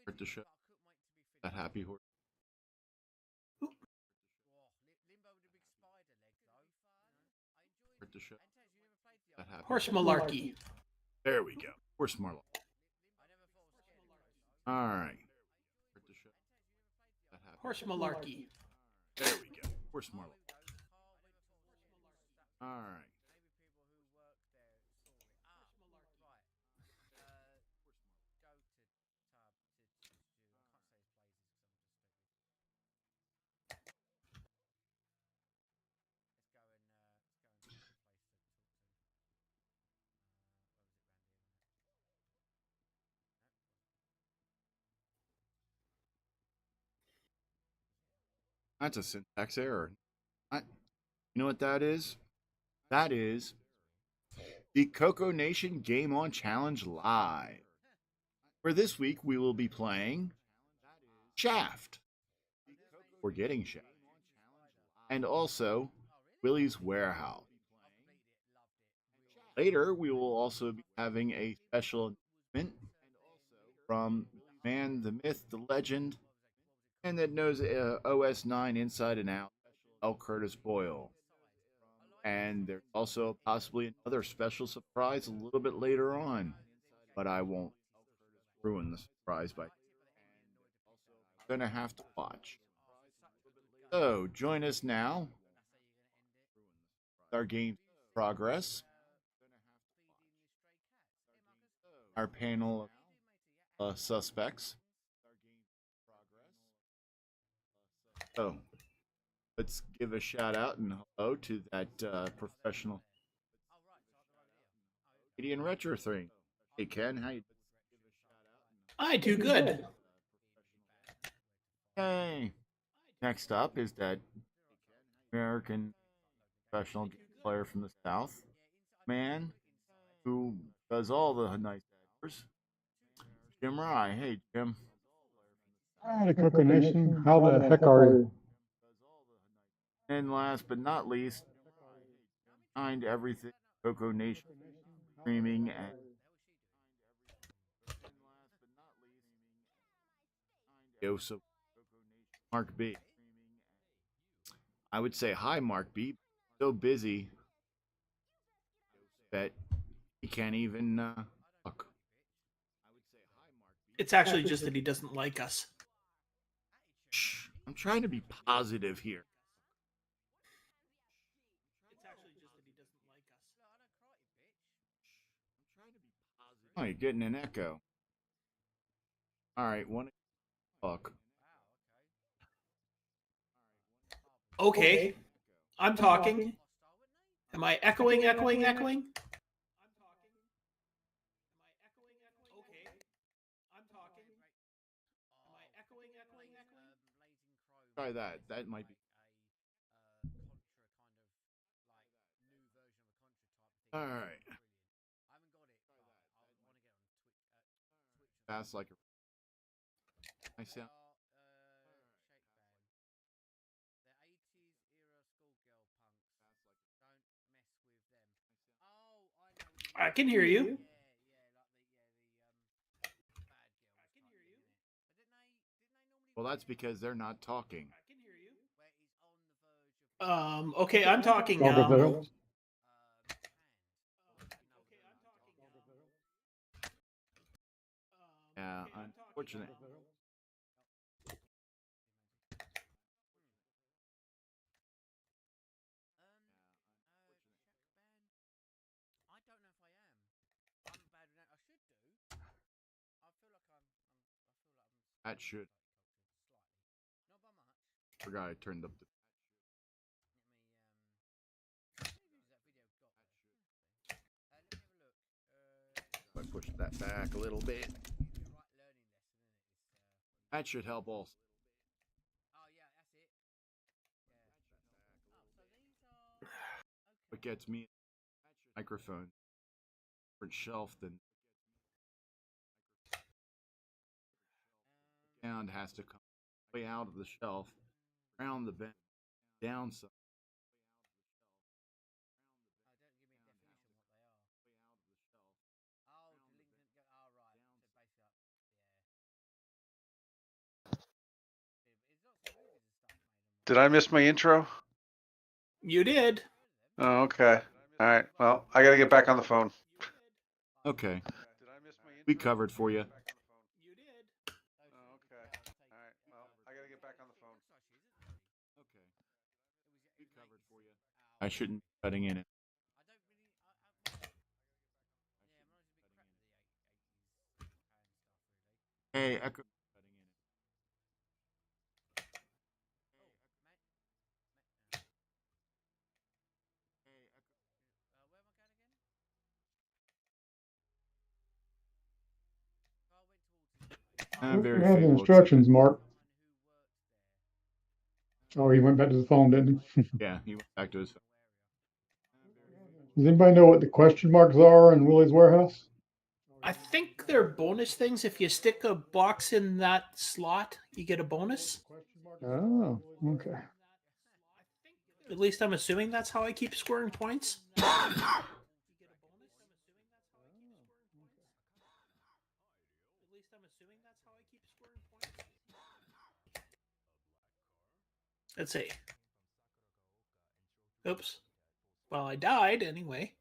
Start the show. That happy horse. Start the show. That happy Horse malarkey. There we go. Horse malarkey. All right. Start the show. That happy Horse malarkey. There we go. Horse malarkey. All right. That's a syntax error. You know what that is? That is the CoCo Nation Game On Challenge Live. For this week, we will be playing Shaft. We're getting Shaft. And also Willys Warehouse. Later, we will also be having a special announcement from the man, the myth, the legend, and that knows OS 9 inside and out, L. Curtis Boyle. And there's also possibly another special surprise a little bit later on, but I won't ruin the surprise by gonna have to watch. So join us now. Our game progress. Our panel of suspects. So let's give a shout out and hello to that professional Canadian retro thing. Hey Ken, how you? I do good. Hey. Next up is that American professional player from the South, man who does all the nice numbers. Jim Rye. Hey Jim. Hi, CoCo Nation. How the heck are you? And last but not least, behind everything, CoCo Nation streaming and so Mark B. I would say hi, Mark B. So busy that he can't even talk. It's actually just that he doesn't like us. Shh, I'm trying to be positive here. It's actually just that he doesn't like us. Oh, you're getting an echo. All right, one talk. Okay, I'm talking. Am I echoing? Okay, I'm talking. Am I echoing? Try that. That might be. All right. Fast like a. I sound. I can hear you. Well, that's because they're not talking. Okay, I'm talking now. Yeah, unfortunate. That should. Forgot I turned up the. I pushed that back a little bit. That should help also. What gets me microphone different shelf than sound has to come way out of the shelf, around the bend, down some. Did I miss my intro? You did. Oh, okay. All right. Well, I got to get back on the phone. Okay. We covered for you. You did. Oh, okay. All right. Well, I got to get back on the phone. Okay. We covered for you. I shouldn't be cutting in it. Hey, Echo. I'm We very have the faithful. instructions, Mark. Oh, he went back to the phone, didn't he? Yeah, he went back to his phone. Does anybody know what the question marks are in Willys warehouse? I think they're bonus things. If you stick a box in that slot, you get a bonus. Oh, okay. At least I'm assuming that's how I keep scoring points. Let's see. Oops. Well, I died anyway.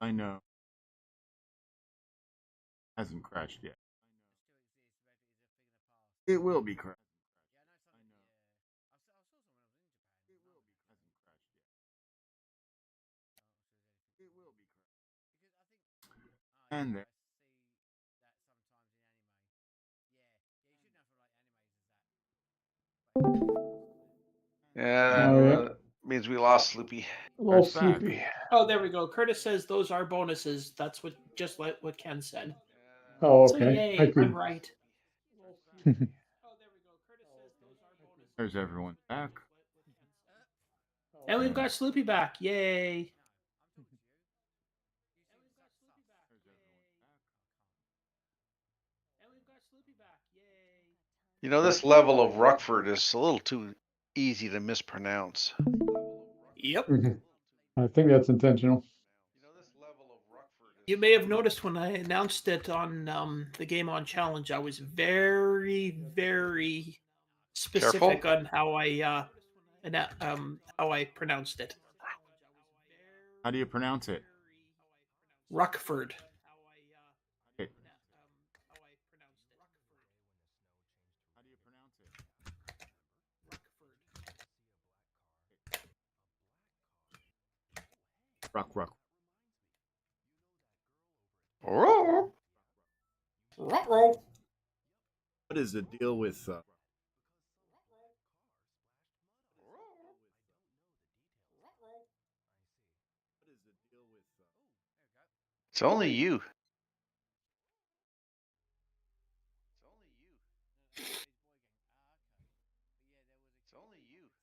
I know. Hasn't crashed yet. It will be crashed. And there. Yeah, Oh, yeah. means we lost Sloopy. A little Kurt's back. sleepy. Oh, there we go. Curtis says those are bonuses. That's what just like what Ken said. Oh, So okay. yay, Thank I'm you. right. There's everyone back. And we've got Sloopy back. Yay. You know, this level of Ruckford is a little too easy to mispronounce. Yep. I think that's intentional. You may have noticed when I announced it on the Game On Challenge, I was very, very specific Careful. on how I pronounced it. How do you pronounce it? Ruckford. Okay. How do you pronounce it? Ruck. Oh. Ruh-roh. What is the deal with It's only you.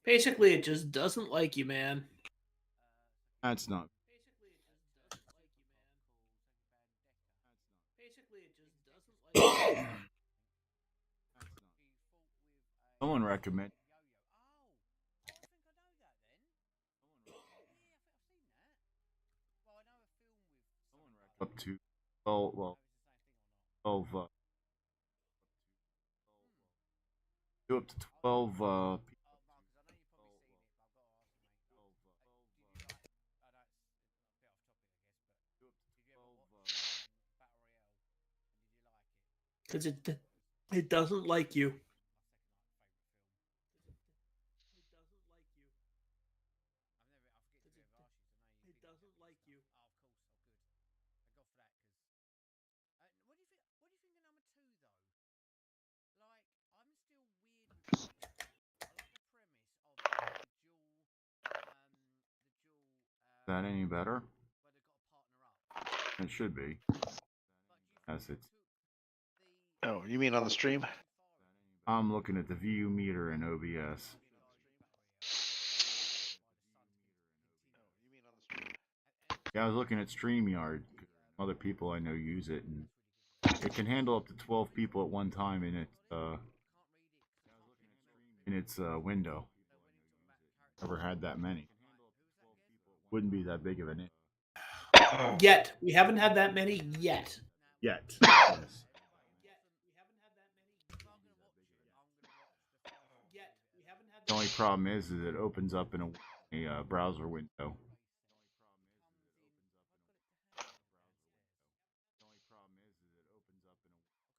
Basically, it just doesn't like you, man. That's not. Someone recommend up to 12, well, 12, do up to 12 people. Because it doesn't like you. Is that any better? It should be. Yes, it's. Oh, you mean on the stream? I'm looking at the view meter in OBS. Yeah, I was looking at StreamYard. Other people I know use it, and it can handle up to 12 people at one time in its window. Never had that many. Wouldn't be that big of an issue. Yet. We haven't had that many yet. Yet. Yes. The only problem is it opens up in a browser window.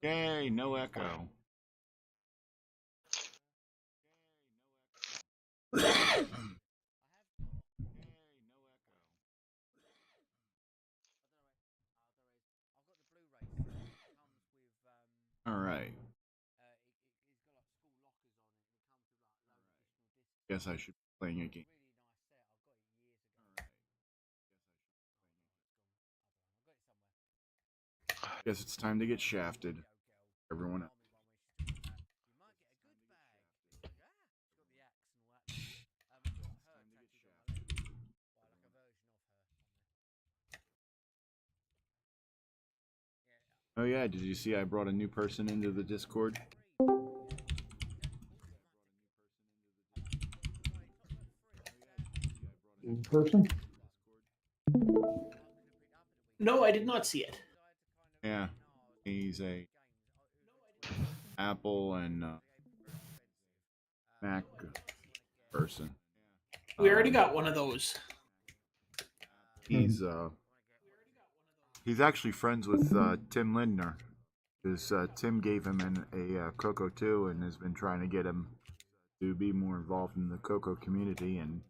Yay, no echo. All right. Guess I should be playing a game. Guess it's time to get shafted. Everyone else. Oh yeah, did you see I brought a new person into the Discord? In person? No, I did not see it. Yeah, he's a Apple and Mac person. We already got one of those. He's actually friends with Tim Lindner, because Tim gave him a CoCo 2 and has been trying to get him to be more involved in the CoCo community. And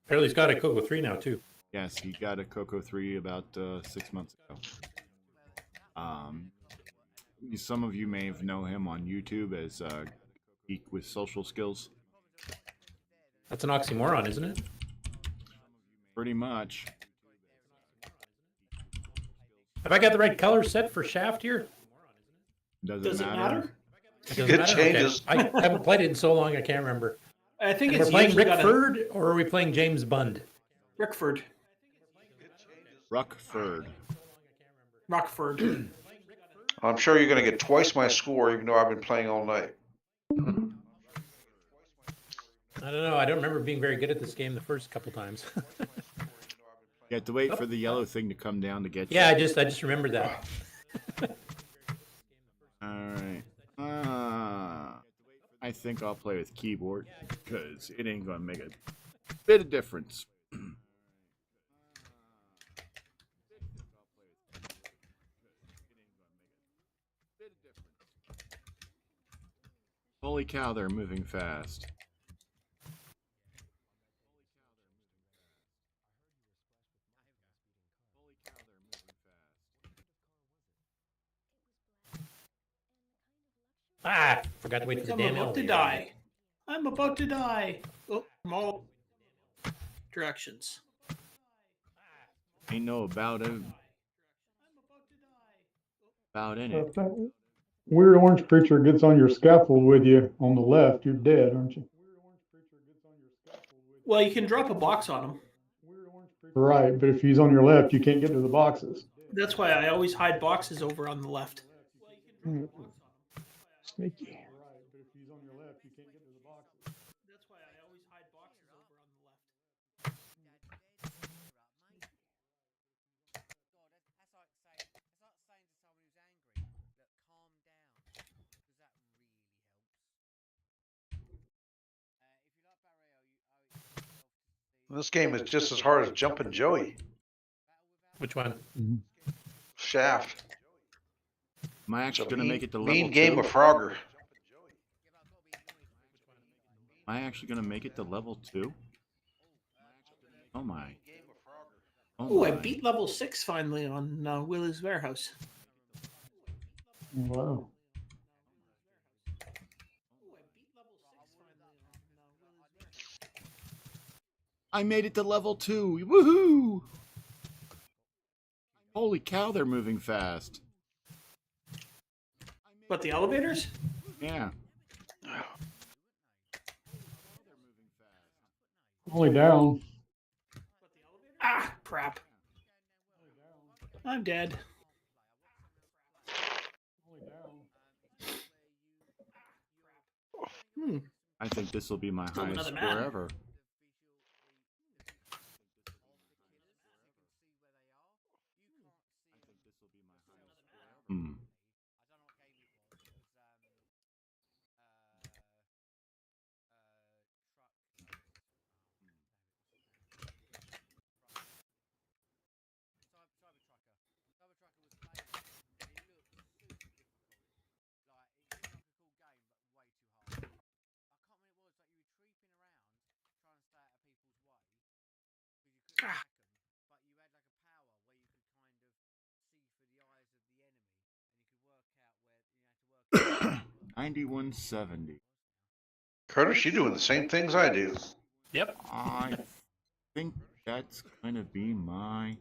apparently he's got a CoCo 3 now too. yes, he got a CoCo 3 about 6 months ago. Some of you may know him on YouTube as Geek with Social Skills. That's an oxymoron, isn't it? Pretty much. Have I got the right color set for Shaft here? Does it matter? Doesn't It matter? changes. Okay. I haven't played it in so long, I can't remember. I think And it's we're playing usually got Rickford, or are we playing James Bond? Rickford. Rockford. I'm sure you're going to get twice my score, even though I've been playing all night. I don't know. I don't remember being very good at this game the first couple times. You have to wait for the yellow thing to come down to get you. Yeah, I just remembered that. Alright. I think I'll play with keyboard, because it ain't going to make a bit of difference. Holy cow, they're moving fast. Ah, forgot to wait for the I'm damn about to elevator. die. I'm about to die. Oh, from all directions. Ain't no about it. About in If it. that weird orange creature gets on your scaffold with you on the left, you're dead, aren't you? Well, you can drop a box on him. Right, but if he's on your left, you can't get to the boxes. That's why I always hide boxes over on the left. Sneaky. That's why I always hide boxes over on the left. This game is just as hard as Jumpin' Joey. Which one? Shaft. Am I actually going to make it to level Mean 2? game of Frogger. Am I actually going to make it to level 2? Oh my. Oh, I beat level 6 finally on Willys Warehouse. Wow. I made it to level 2. Woohoo! Holy cow, they're moving fast. But the elevators? Yeah. Only down. Ah, crap. I'm dead. Hmm. I think this will be my Still highest another score man. ever. Hmm. Ah. 9170. Curtis, you doing the same things I do. Yep. I think that's gonna be my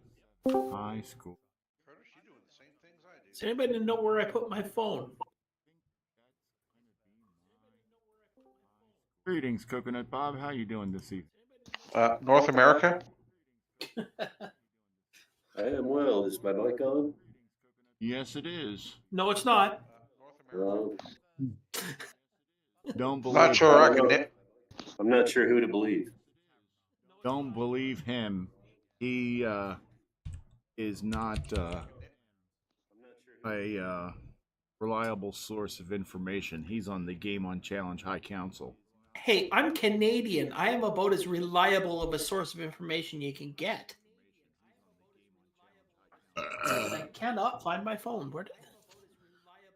high score. Curtis, you doing the same things I do. Does anybody know where I put my phone? Greetings, Coconut Bob. How you doing this evening? North America? I am well. Is my mic on? Yes, it is. No, it's not. Well, Don't believe. Not sure I I don't can. know. I'm not sure who to believe. Don't believe him. He is not a reliable source of information. He's on the Game on Challenge High Council. Hey, I'm Canadian. I am about as reliable of a source of information you can get. But I cannot find my phone. Where did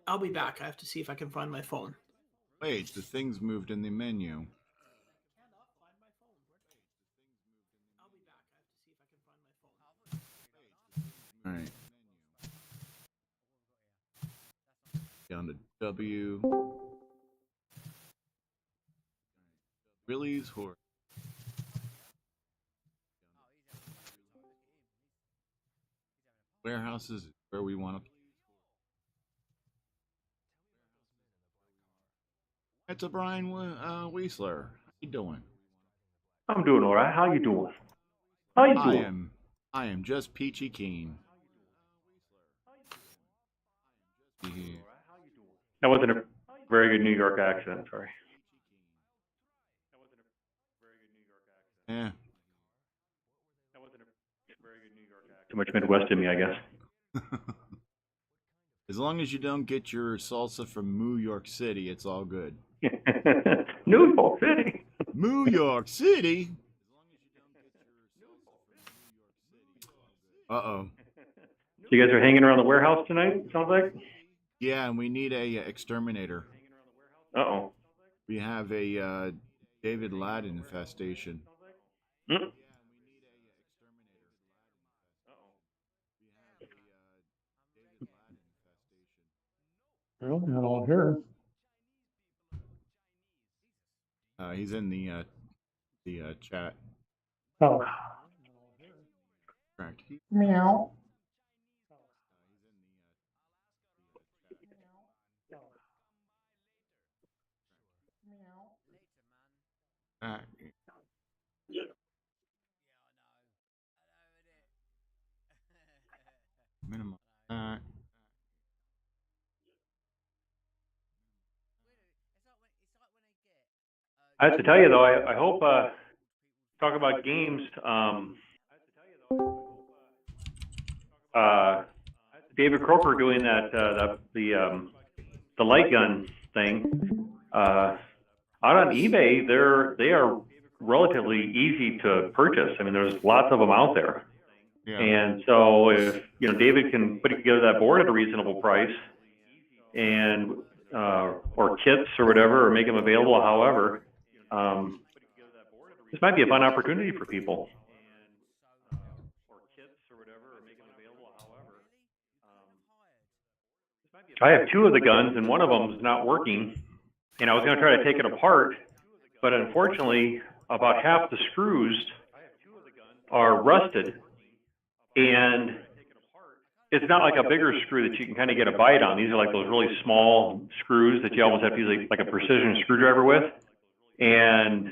I'll be back. I have to see if I can find my phone. Wait, the thing's moved in the menu. All right. Down to W. Willys horse. Warehouses is where we want to play. It's a Brian Weisler. How you doing? I'm doing all right. How you doing? How you doing? I am just peachy keen. Yeah. That wasn't a very good New York accent. Sorry. Yeah. Too much Midwest in me, I guess. As long as you don't get your salsa from New York City, it's all good. New York City. New York City? Uh-oh. So you guys are hanging around the warehouse tonight, sounds like? Yeah, and we need a exterminator. Uh-oh. We have a David Ladd infestation. Mm. Well, not all here. He's in the chat. Oh, Correct. meow. Minimum. I have to tell you, though, I hope, talk about games, David Croker doing that, the light gun thing, out on eBay, they are relatively easy to purchase. I mean, there's lots of them out there. Yeah. And so if, David can put together that board at a reasonable price and, or kits or whatever, or make them available, however, this might be a fun opportunity for people. I have two of the guns and one of them is not working, and I was going to try to take it apart, but unfortunately about half the screws are rusted, and it's not like a bigger screw that you can kind of get a bite on. These are like those really small screws that you almost have to use like a precision screwdriver with, and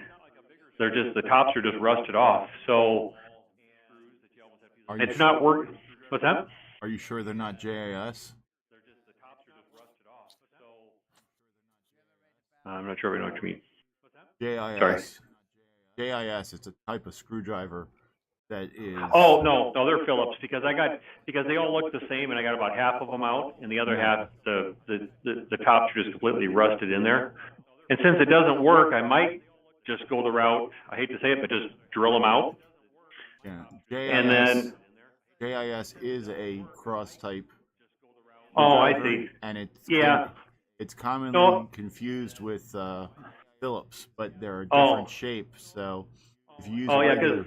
they're just, the tops are just rusted off. So Are you it's not working. What's that? Are you sure they're not JAS? I'm not sure we know what you mean. JIS. Sorry. JIS. It's a type of screwdriver that is. Oh, no, they're Phillips because they all look the same, and I got about half of them out, and the other half, the tops are just completely rusted in there. And since it doesn't work, I might just go the route, I hate to say it, but just drill them out. Yeah. And then, JIS is a cross type. oh, I screwdriver, see. And it's commonly No. confused with Phillips, but they're a Oh. different shape. So if you use Oh, a yeah, regular,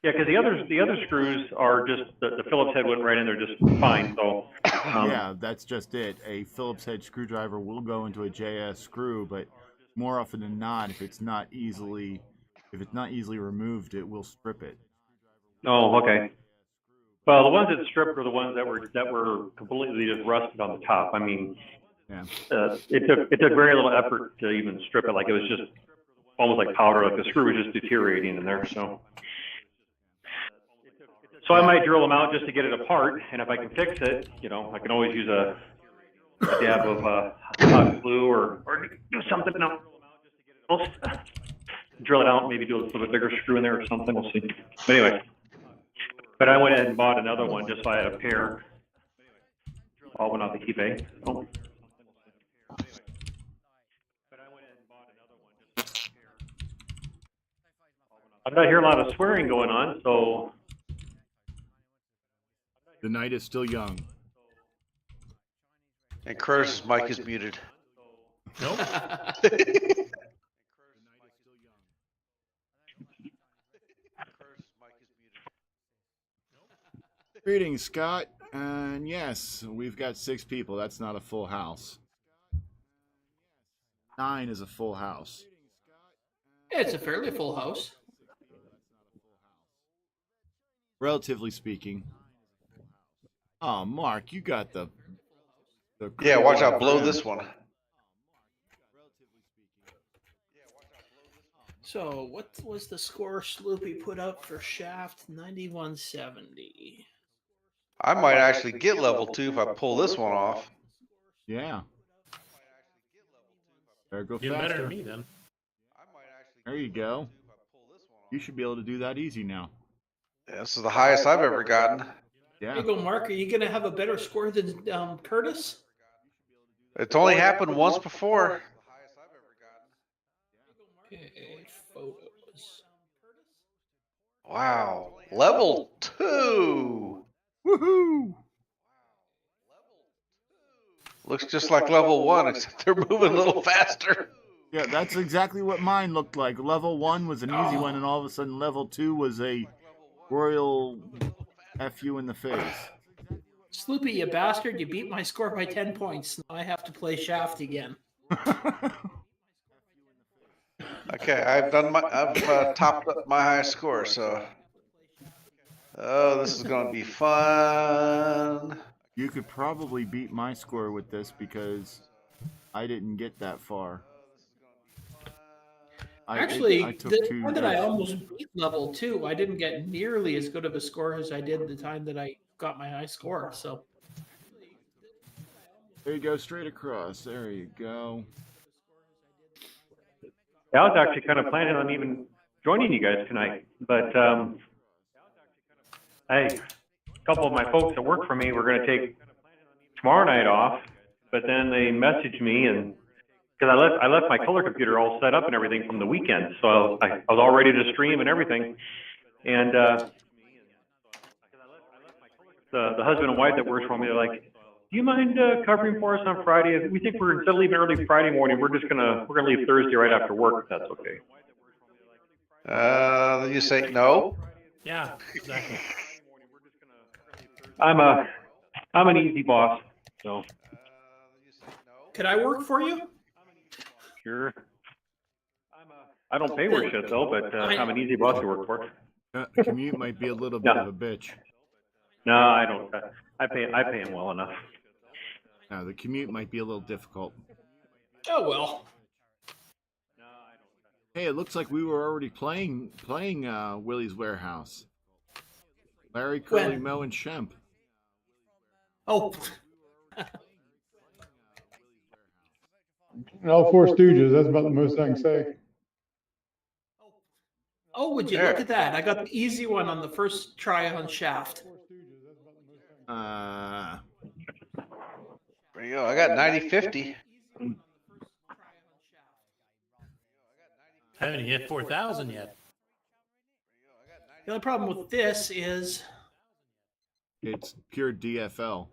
because the other screws are just, the Phillips head went right in there just fine, so. yeah, that's just it. A Phillips head screwdriver will go into a JS screw, but more often than not, if it's not easily removed, it will strip it. Oh, okay. Well, the ones that stripped were the ones that were completely just rusted on the top. I mean, Yeah. it took very little effort to even strip it. Like it was just almost like powder. Like the screw was just deteriorating in there. So I might drill them out just to get it apart. And if I can fix it, you know, I can always use a dab of hot glue or do something else. Drill it out. Maybe do a little bit bigger screw in there or something. We'll see. But anyway. But I went ahead and bought another one just so I had a pair. All went off the eBay. Oh. I'm not hearing a lot of swearing going on, so. The night is still young. And Curtis's mic is muted. Nope. Greetings, Scott. And yes, we've got 6 people. That's not a full house. 9 is a full house. It's a fairly full house. Relatively speaking. Oh, Mark, you got the Yeah, watch out, blow this one. So what was the score Sloopy put up for Shaft? 9170. I might actually get level 2 if I pull this one off. Yeah. Better go You're better faster. than me then. There you go. You should be able to do that easy now. Yeah, this is the highest I've ever gotten. There Yeah. you go, Mark. Are you going to have a better score than Curtis? It's only happened once before. Okay, photos. Wow. Level 2. Woohoo! Looks just like level 1, except they're moving a little faster. Yeah, that's exactly what mine looked like. Level 1 was an easy one, and all of a sudden level 2 was a royal F you in the face. Sloopy, you bastard. You beat my score by 10 points. Now I have to play Shaft again. Okay, I've topped up my high score, so. Oh, this is going to be fun. You could probably beat my score with this because I didn't get that far. Actually, I took the 2 time that I dice. almost beat level 2, I didn't get nearly as good of a score as I did the time that I got my high score. So There you go, straight across. There you go. I was actually kind of planning on even joining you guys tonight, but a couple of my folks that work for me were going to take tomorrow night off, but then they messaged me and because I left my color computer all set up and everything from the weekend, so I was all ready to stream and everything, and the husband and wife that works for me, they're like, do you mind covering for us on Friday? We think instead of leaving early Friday morning, we're gonna leave Thursday right after work, if that's okay. You say no? Yeah, exactly. I'm an easy boss, so. could I work for you? Sure. I don't pay worth shit though, but I'm an easy boss to work for. The commute might be a little bit of a bitch. No, I don't. I pay him well enough. No, the commute might be a little difficult. Oh, well. Hey, it looks like we were already playing Willys Warehouse. Larry, Curly, When? Moe, and Shemp. Oh, And all four Stooges, that's about the most I can say. oh, would you There. look at that? I got the easy one on the first try on Shaft. Uh, There you go. I got 90-50. I haven't even hit 4,000 yet. The only problem with this is it's pure DFL.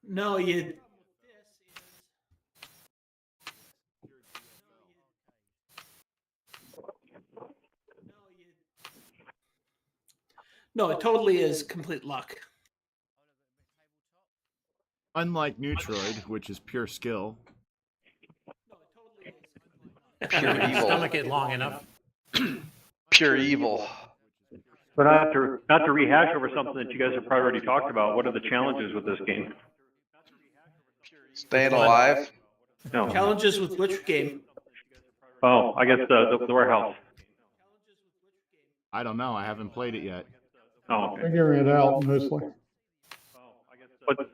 no, you. No, it totally is complete luck. Unlike Neutroid, which is pure skill. Pure evil. Stomach it long enough. Pure evil. But not to rehash over something that you guys have probably already talked about. What are the challenges with this game? Staying alive. No. Challenges with which game? Oh, I guess the warehouse. I don't know. I haven't played it yet. Oh, okay. Figuring it out mostly.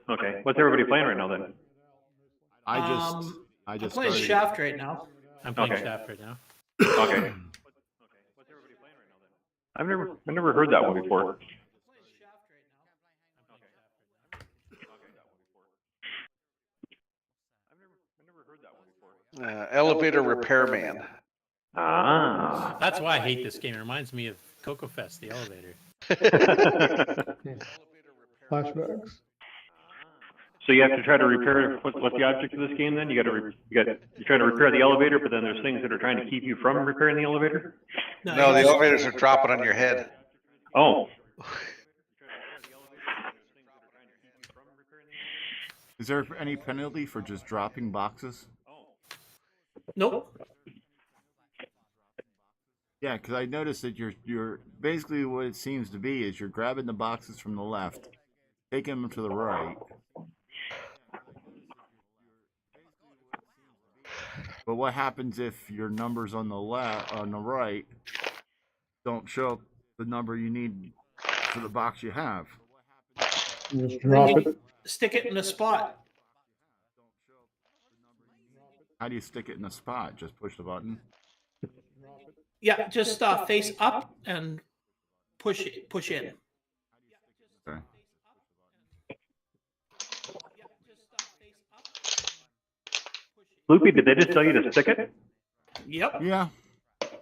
Okay. What's everybody playing right now then? I I'm just playing started. Shaft right now. I'm playing Okay. Shaft right now. Okay. I've never heard that one before. Elevator repairman. Ah. That's why I hate this game. It reminds me of CoCo Fest, the elevator. Flashbacks. So you have to try to repair. What's the object of this game then? You're trying to repair the elevator, but then there's things that are trying to keep you from repairing the elevator. No, the elevators are dropping on your head. Oh. Is there any penalty for just dropping boxes? Nope. Yeah, because I noticed that you're basically what it seems to be is you're grabbing the boxes from the left, taking them to the right. But what happens if your numbers on the right don't show up the number you need for the box you have? You just drop Then it. you stick it in a spot. How do you stick it in a spot? Just push the button? Yeah, just face up and push in. Okay. Loopy, did they just tell you to stick it? Yep. Yeah.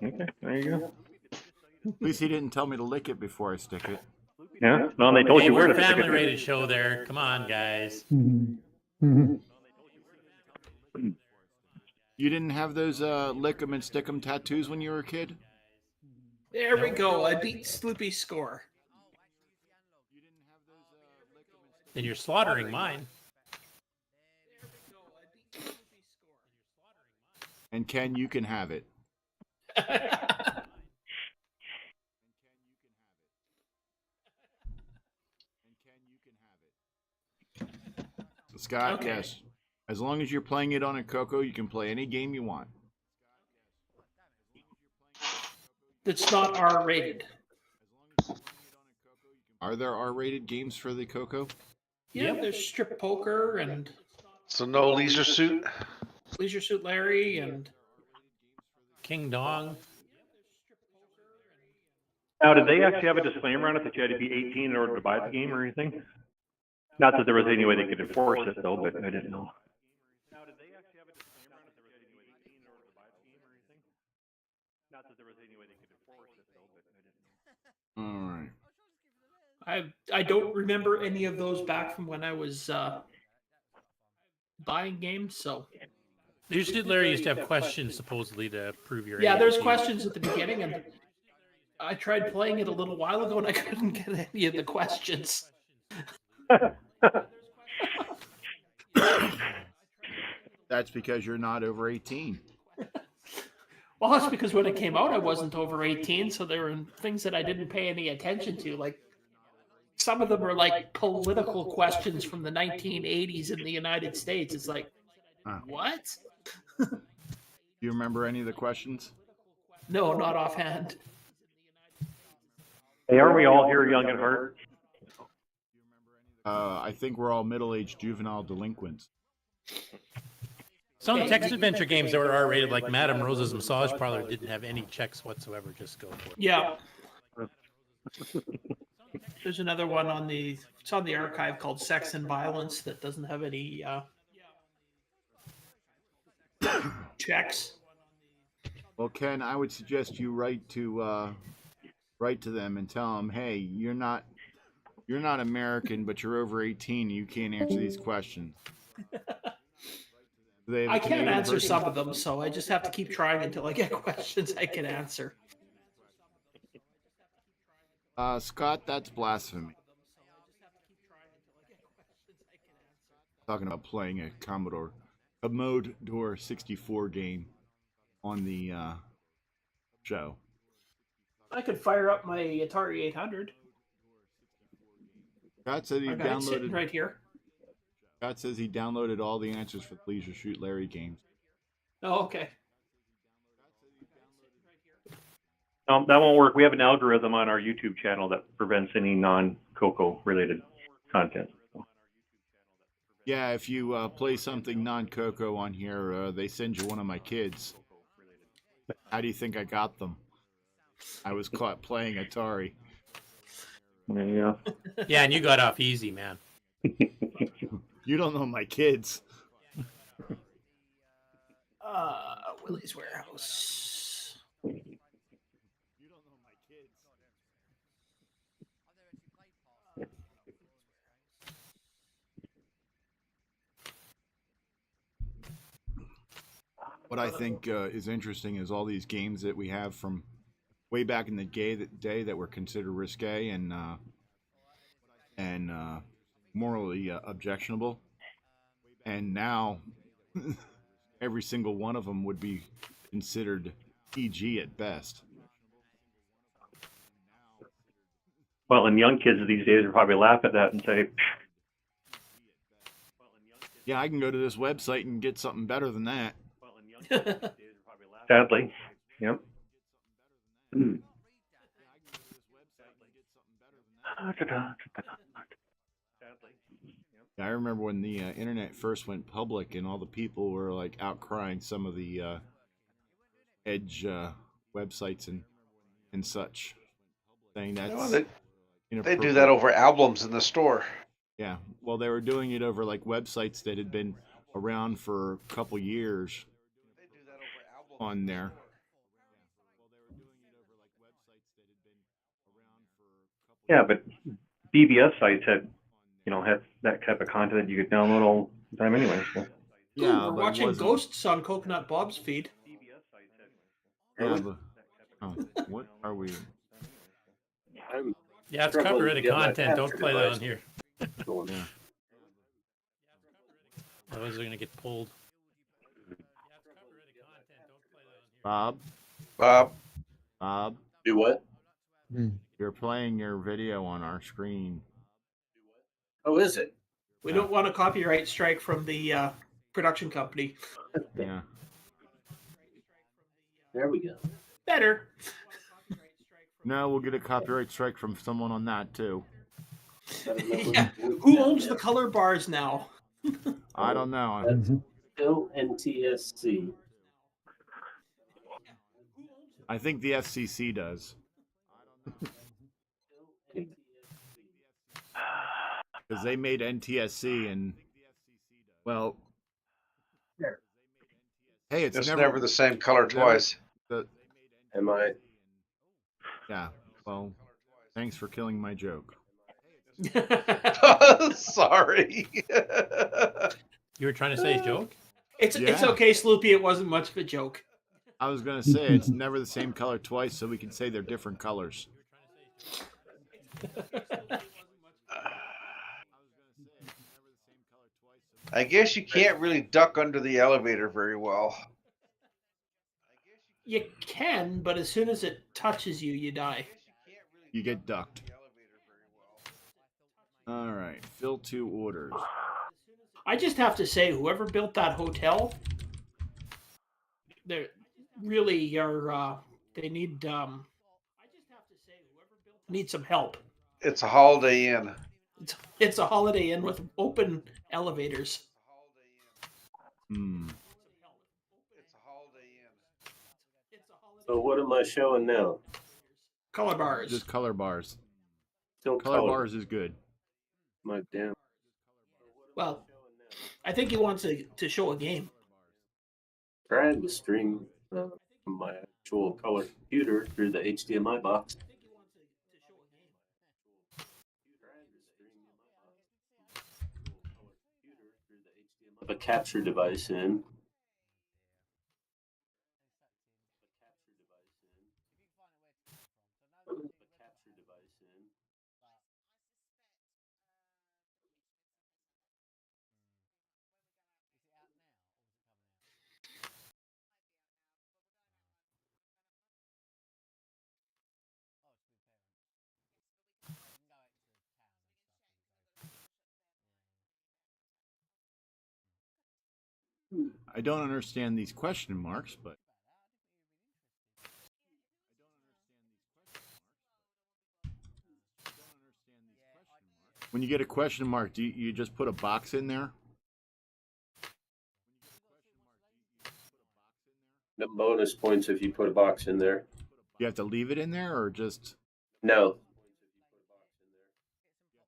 Okay, there you go. At least he didn't tell me to lick it before I stick it. Yeah. No, they told Hey, you where we're to a stick family it. rated show there. Come on, guys. Mhm. Mhm. You didn't have those lick 'em and stick 'em tattoos when you were a kid? There we go. I beat Sloopy's score. Then you're slaughtering mine. And Ken, you can have it. Scott, Okay. yes. As long as you're playing it on a CoCo, you can play any game you want. That's not R-rated. Are there R-rated games for the CoCo? Yeah, there's strip poker and So no leisure suit. Leisure Suit Larry and King Dong. Now, did they actually have a disclaimer on it that you had to be 18 in order to buy the game or anything? Not that there was any way they could enforce it, though, but I didn't know. All right. I don't remember any of those back from when I was buying games. So Usually Larry used to have questions supposedly to prove your yeah, age. there's questions at the beginning, and I tried playing it a little while ago, and I couldn't get any of the questions. That's because you're not over 18. Well, that's because when it came out, I wasn't over 18, so there were things that I didn't pay any attention to. Like some of them were like political questions from the 1980s in the United States. It's like, what? you remember any of the questions? No, not offhand. Hey, aren't we all here young at heart? I think we're all middle-aged juvenile delinquents. Some Okay. text adventure games that were R-rated, like Madame Rose's Massage Parlor, didn't have any checks whatsoever. Just go for it. Yeah. There's another one on the it's on the archive called Sex and Violence that doesn't have any checks. Well, Ken, I would suggest you write to them and tell them, hey, you're not American, but you're over 18. You can't answer these questions. They have I a can't Canadian answer version. some of them, so I just have to keep trying until I get questions I can answer. Scott, that's blasphemy. Talking about playing a Commodore 64 game on the show. I could fire up my Atari 800. Scott said he I got it sitting downloaded. right here. Scott says he downloaded all the answers for the Leisure Shoot Larry games. Oh, okay. That won't work. We have an algorithm on our YouTube channel that prevents any non-CoCo related content. Yeah, if you play something non-CoCo on here, they send you one of my kids. How do you think I got them? I was caught playing Atari. Yeah. Yeah, and you got off easy, man. You don't know my kids. Willys Warehouse. What I think is interesting is all these games that we have from way back in the day that were considered risque and morally objectionable, and now every single one of them would be considered PG at best. Well, and young kids these days will probably laugh at that and say, Yeah, I can go to this website and get something better than that. sadly, yep. I remember when the internet first went public and all the people were like outcrying some of the edge websites and such, saying that's Well, they do inappropriate. that over albums in the store. Yeah, well, they were doing it over like websites that had been around for a couple years on there. Yeah, but BBS sites had that type of content that you could download all the time anyway. So. Yeah, We're but it watching wasn't- Ghosts on Coconut Bob's feed. Yeah, but, what are we? I'm Yeah, it's struggling to copyrighted get my content. Don't capture play that on device here. going. Yeah. Otherwise, they're gonna get pulled. Bob, Do what? you're playing your video on our screen. Oh, is it? We don't want a copyright strike from the production company. Yeah. There we go. Better. No, we'll get a copyright strike from someone on that too. Yeah. Who owns the color bars now? I don't know. That's still NTSC. I think the FCC does. Because they made NTSC and, well, hey, It's never the same color never- twice. Am I? Yeah, well, thanks for killing my joke. Sorry. You were trying to say a joke? It's Yeah. okay, Sloopy. It wasn't much of a joke. I was going to say it's never the same color twice, so we can say they're different colors. I guess you can't really duck under the elevator very well. You can, but as soon as it touches you, you die. You get ducked. All right, fill 2 orders. I just have to say, whoever built that hotel they're really are they need need some help. It's a Holiday Inn. It's a Holiday Inn with open elevators. Hmm. So what am I showing now? Color bars. Just color bars. Still Color color. bars is good. My damn. Well, I think he wants to show a game. Trying to stream my actual color computer through the HDMI box. A capture device in. I don't understand these question marks, but when you get a question mark, do you just put a box in there? The bonus points if you put a box in there. You have to leave it in there, or just No.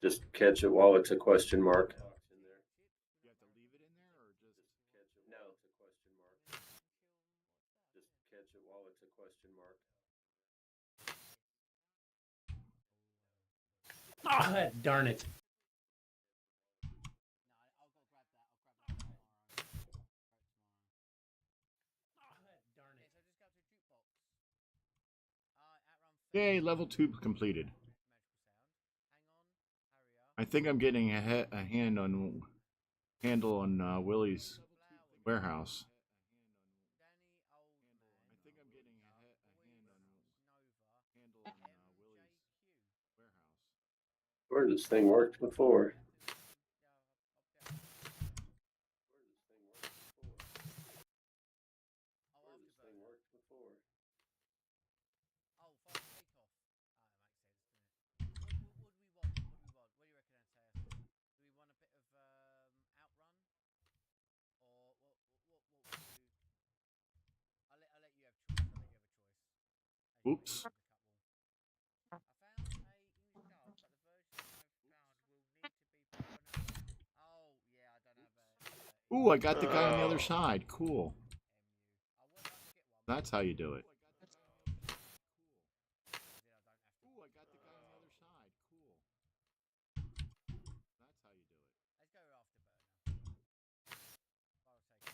Just catch it while it's a question mark. Ah, darn it. yay, level 2 completed. I think I'm getting a handle on Willys warehouse. Where this thing worked before. Oops. Ooh, I got the guy on the other side. Cool. That's how you do it.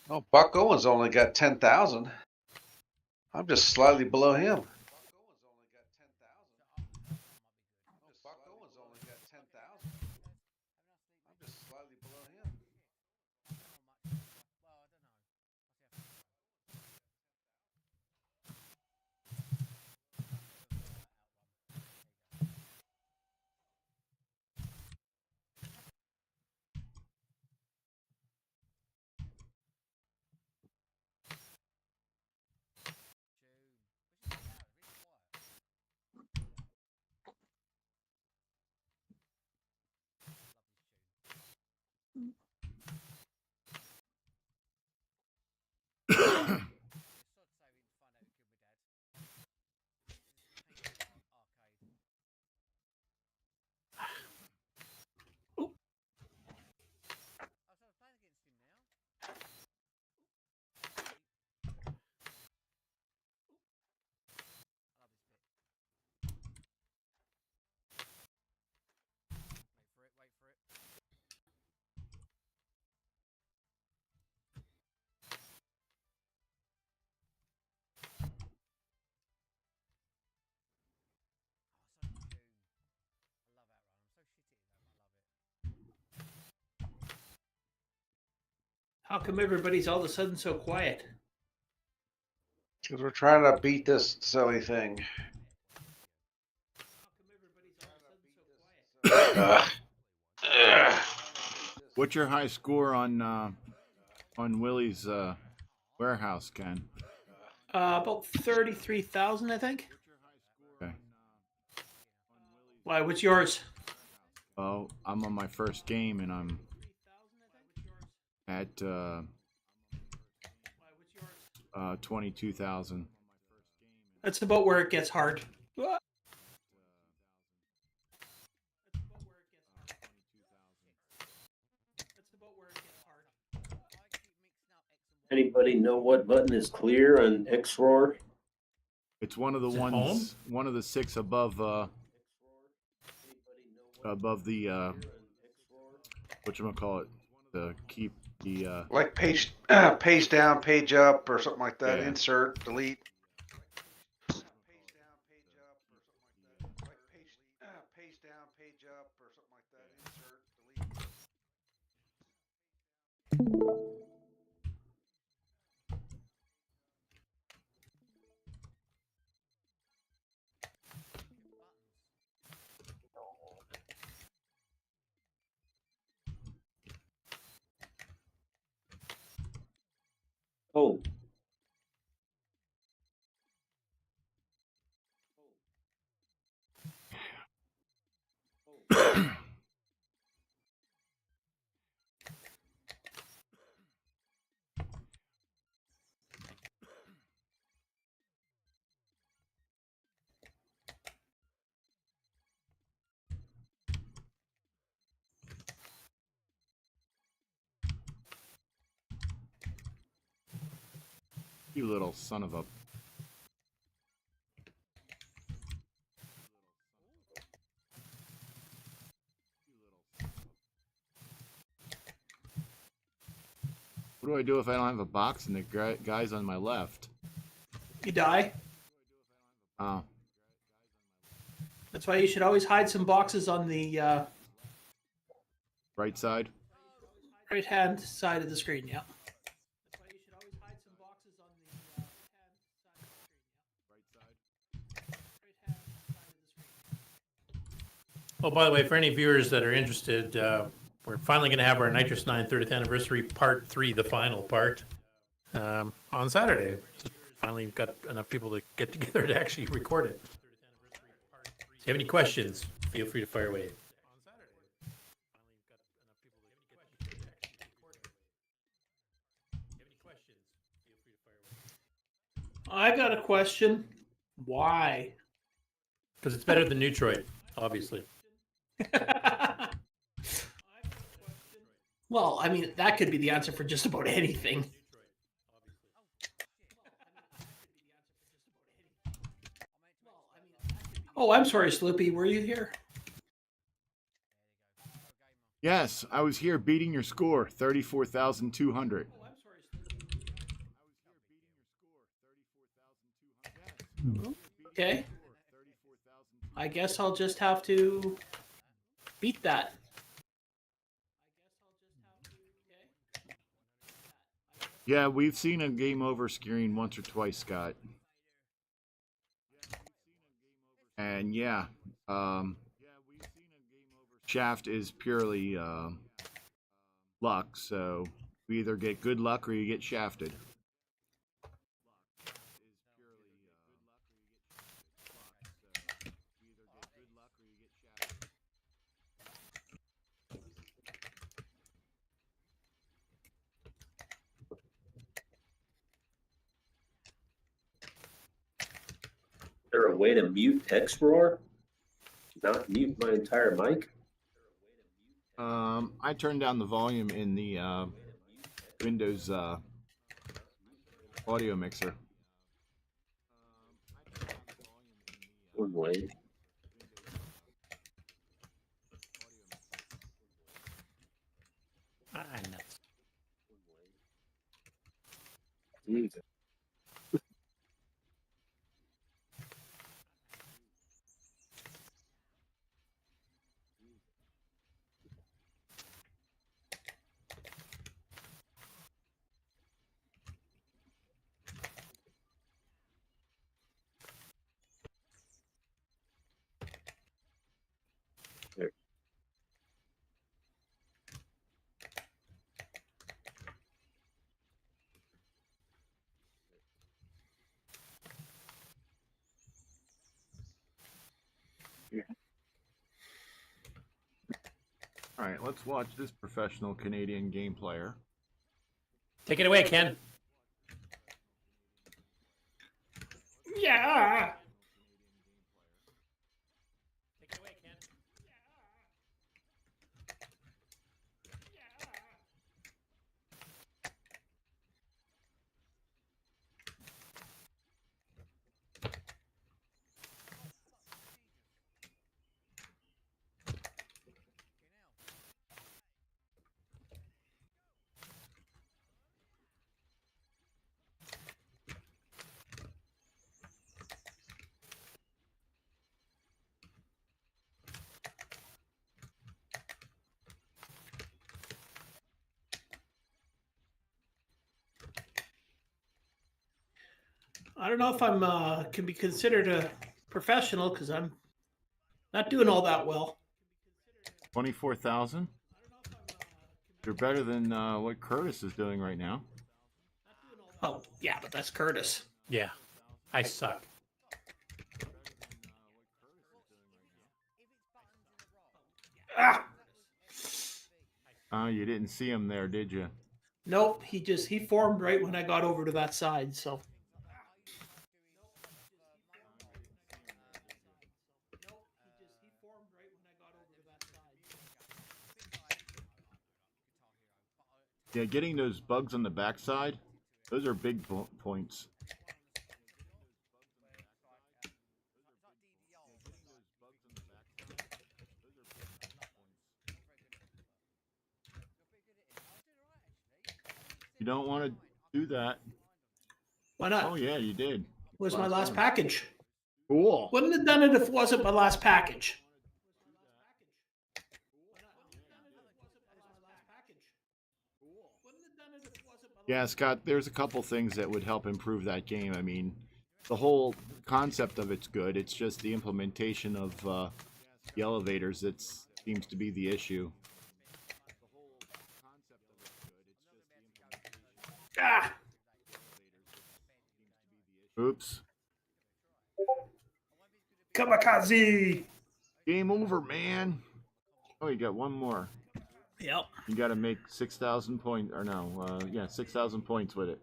Oh, Buck Owens only got 10,000. I'm just slightly below him. How come everybody's all of a sudden so quiet? Because we're trying to beat this silly thing. Ugh. Ugh. What's your high score on Willys warehouse, Ken? About 33,000, I think. Okay. Why? What's yours? Well, I'm on my first game and I'm at 22,000. That's about where it gets hard. Anybody know what button is clear on XROAR? It's one of the Is it ones, one of the 6 above the whatchamacallit, the keep the Like page page down, page up, or something like that. Yeah. Insert, delete. Page down, page up, or something like that. Insert, delete. Oh, you little son of a. What do I do if I don't have a box and the guy's on my left? You die. Oh, That's why you should always hide some boxes on the right side. right-hand side of the screen. Yeah. That's why you should always hide some boxes on the right-hand side of the screen. Oh, by the way, for any viewers that are interested, we're finally going to have our Nitrous 9 30th anniversary part 3, the final part, on Saturday. Finally got enough people to get together to actually record it. If you have any questions, feel free to fire away. I got a question. Why? Because it's better than Neutroid, obviously. Well, I mean, that could be the answer for just about anything. Oh, I'm sorry, Sloopy. Were you here? Yes, I was here beating your score, 34,200. Oh, I'm sorry, Sloopy. Okay. I guess I'll just have to beat that. Yeah, we've seen a game over screen once or twice, Scott. And yeah, shaft is purely luck, so we either get good luck or you get shafted. is there a way to mute XROAR? Not mute my entire mic? I turned down the volume in the Windows audio mixer. One way. Jesus. All right, let's watch this professional Canadian game player. Take it away, Ken. Yeah. Take it away, Ken. I don't know if I'm can be considered a professional because I'm not doing all that well. 24,000. You're better than what Curtis is doing right now. Oh yeah, but that's Curtis. Yeah, I suck. Ah, You didn't see him there, did you? nope. He formed right when I got over to that side. So Yeah, getting those bugs on the backside, those are big points. You don't want to do that. why not? Oh yeah, you did. Was my last package. Cool. Wouldn't have done it if it wasn't my last package. Yeah, Scott, there's a couple things that would help improve that game. I mean, the whole concept of it's good. It's just the implementation of the elevators that seems to be the issue. Ah, Oops. kamikaze. Game over, man. Oh, you got one more. Yep. You got to make 6,000 points, or no, yeah, 6,000 points with it.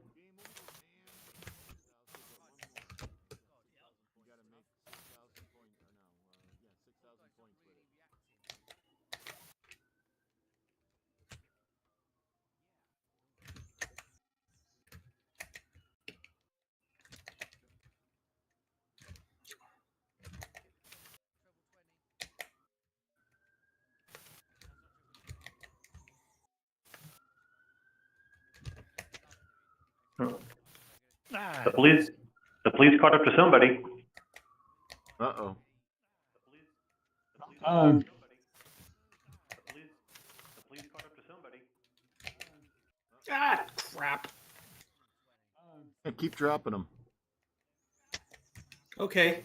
Ah, The police caught up to somebody. Uh-oh. Time. The police caught up to somebody. Ah, crap. Yeah, keep dropping them. Okay.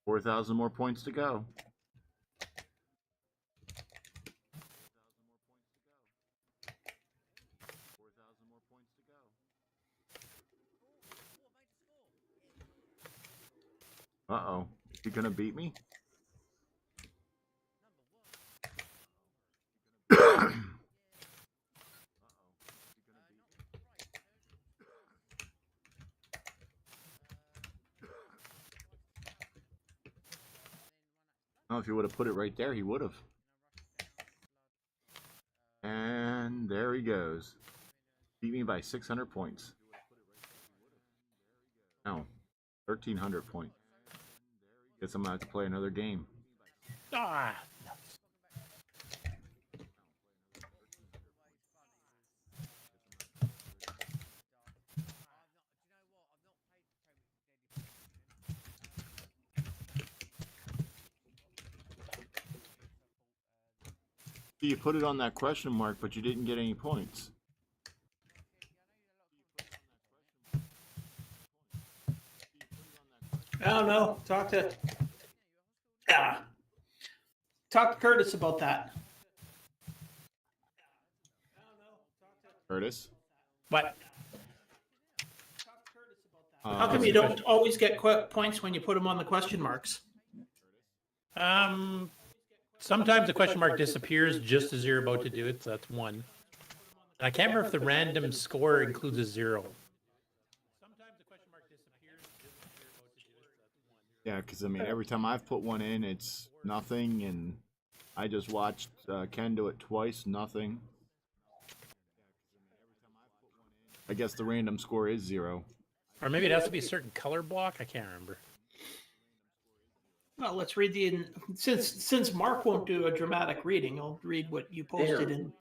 Four 4,000 more points to go. Uh-oh. Is he gonna beat me? Oh, if he would have put it right there, he would have. And there he goes. Beat me by 600 points. No, 1,300 points. Guess I'm gonna have to play another game. ah. You put it on that question mark, but you didn't get any points. I don't know. Talk to Curtis about that. Curtis? But How come you don't always get points when you put them on the question marks? sometimes the question mark disappears just as you're about to do it. So that's one. And I can't remember if the random score includes a 0. Yeah, because I mean, every time I've put one in, it's nothing, and I just watched Ken do it twice, nothing. I guess the random score is 0. Or maybe it has to be a certain color block. I can't remember. Well, let's read since Mark won't do a dramatic reading, I'll read what you posted in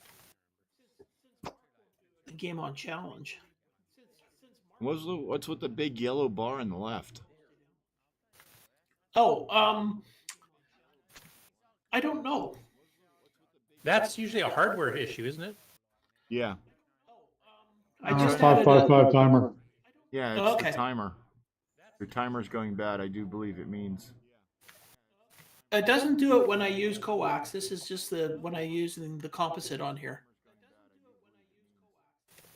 the Game On Challenge. What's with the big yellow bar on the left? Oh, I don't know. That's usually a hardware issue, isn't it? Yeah. I just Five, added five, a, five timer. Yeah, it's Okay. the timer. Your timer's going bad, I do believe it means. it doesn't do it when I use coax. This is just when I use the composite on here.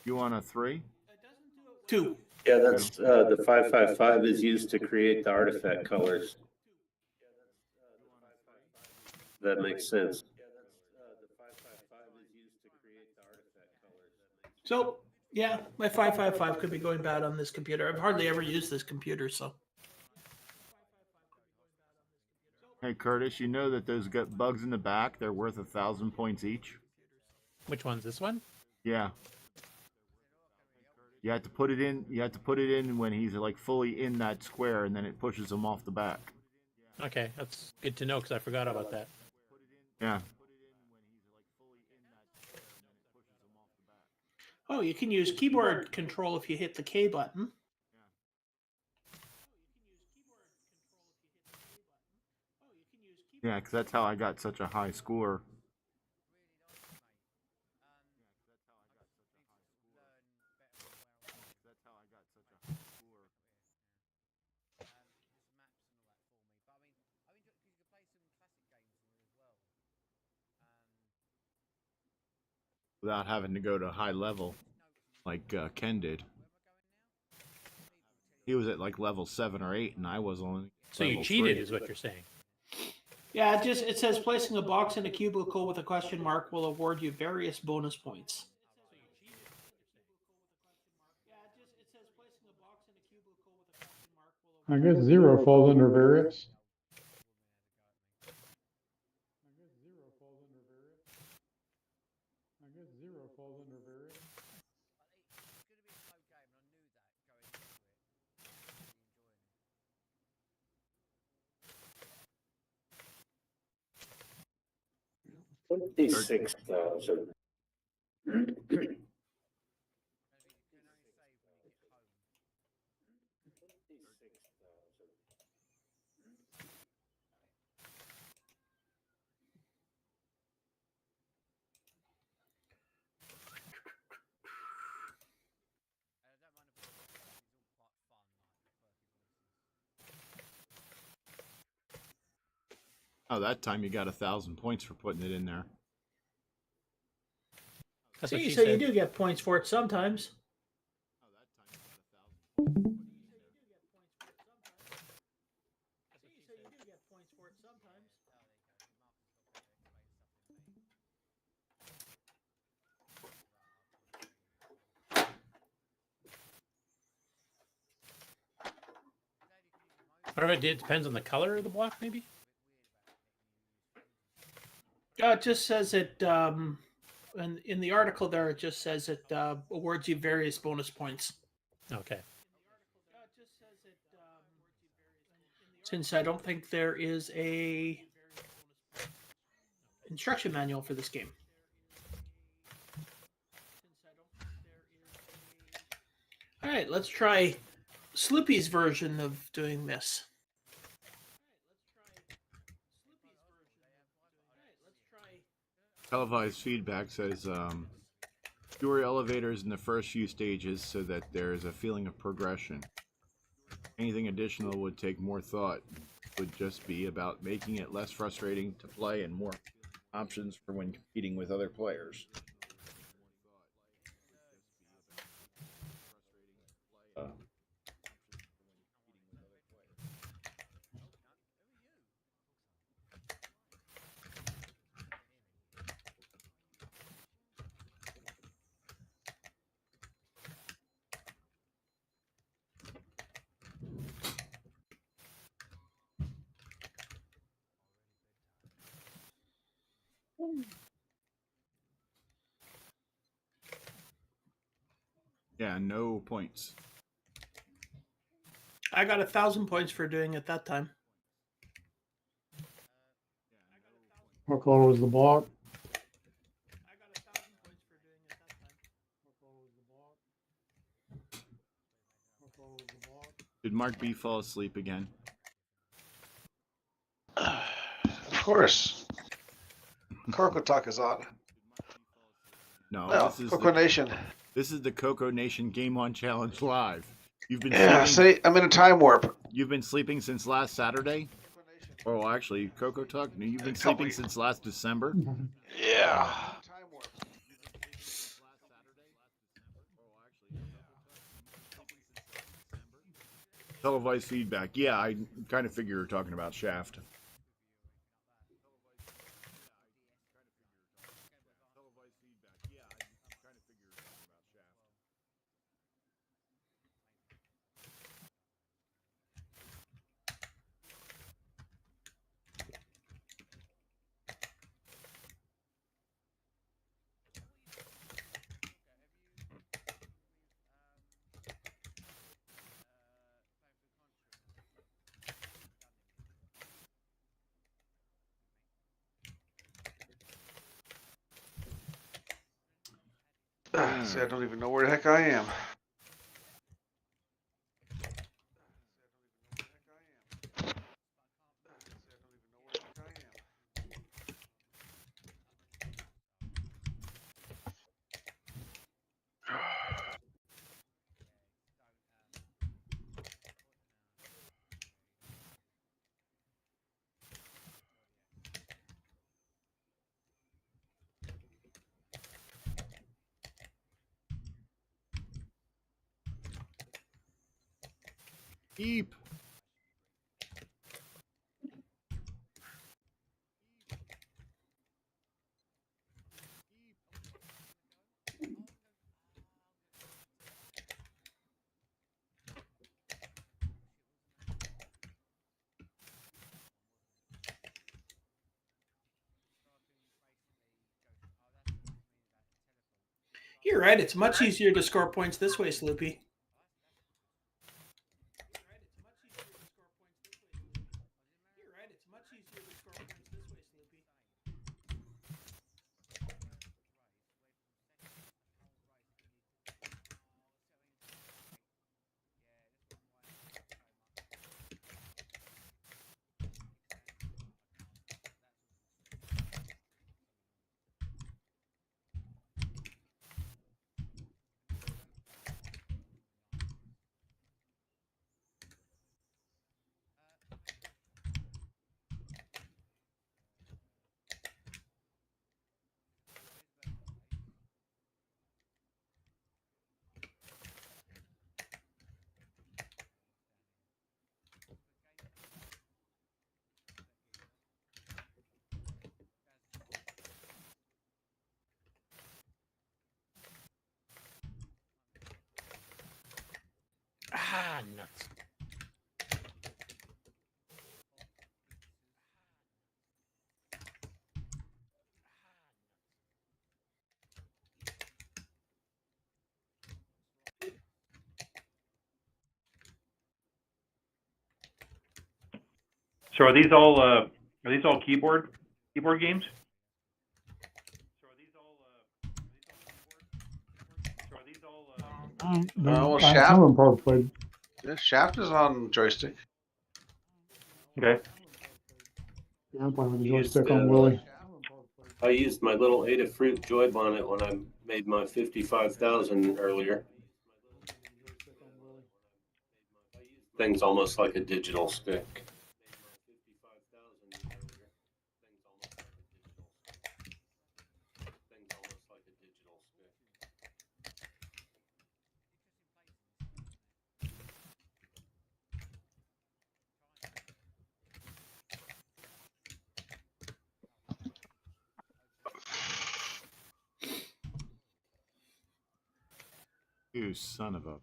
You want a 3? 2. Yeah, that's the 555 is used to create the artifact colors. That makes sense. So, yeah, my 555 could be going bad on this computer. I've hardly ever used this computer, so. Hey, Curtis, you know that those bugs in the back, they're worth 1,000 points each? Which one's this one? Yeah. You have to put it in. You have to put it in when he's like fully in that square, and then it pushes him off the back. Okay, that's good to know because I forgot about that. Yeah. Oh, you can use keyboard control if you hit the K button. Yeah, because that's how I got such a high score. Without having to go to high level, like Ken did. He was at like level 7 or 8, and I was only. So you level cheated, 3. is what you're saying. Yeah, it says placing a box in a cubicle with a question mark will award you various bonus points. I guess 0 falls under variance. $26,000. Oh, that time you got 1,000 points for putting it in there. That's what See, she so you said. do get points for it sometimes. What if it depends on the color of the block, maybe? It just says it, and in the article there, it just says it awards you various bonus points. Okay. Since I don't think there is a instruction manual for this game. All right, let's try Sloopy's version of doing this. Televised feedback says fewer elevators in the first few stages so that there is a feeling of progression. Anything additional would take more thought. It would just be about making it less frustrating to play and more options for when competing with other players. Yeah, no points. I got 1,000 points for doing it that time. What color was the block? I got 1,000 points for doing it that time. Did Mark B fall asleep again? Of course. CoCo Talk is on. No, No, this is CoCo Nation. This is the CoCo Nation Game On Challenge live. You've been Yeah, sleeping. see, I'm in a time warp. You've been sleeping since last Saturday. Oh, actually, CoCo Talk. No, you've been sleeping since last December. Yeah. Televised feedback. Yeah, I kind of figure you're talking about Shaft. See, I don't even know where the heck I am. Eep. You're right. It's much easier to score points this way, Sloopy. You're right. It's much easier to score points this way, Sloopy. Ah, nuts. So are these all keyboard games? Well, Some Shaft. of them probably played. Yeah, Shaft is on joystick. Okay. Yeah, I'm playing with the Used, joystick on Willie. I used my little Adafruit Joy Bonnet when I made my 55,000 earlier. Thing's almost like a digital stick. You son of a.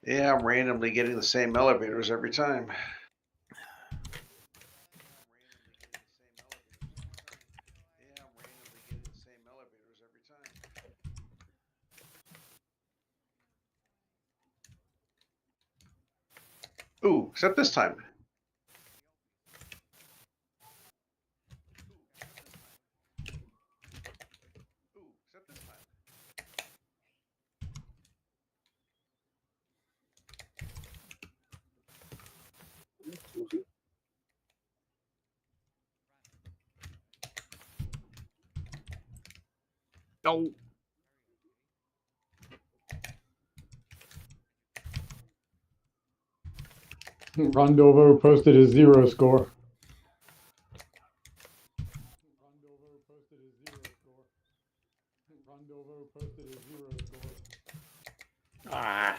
Yeah, I'm randomly getting the same elevators every time. Ooh, except this time. No. Ron Delvaux posted his 0 score. Ah.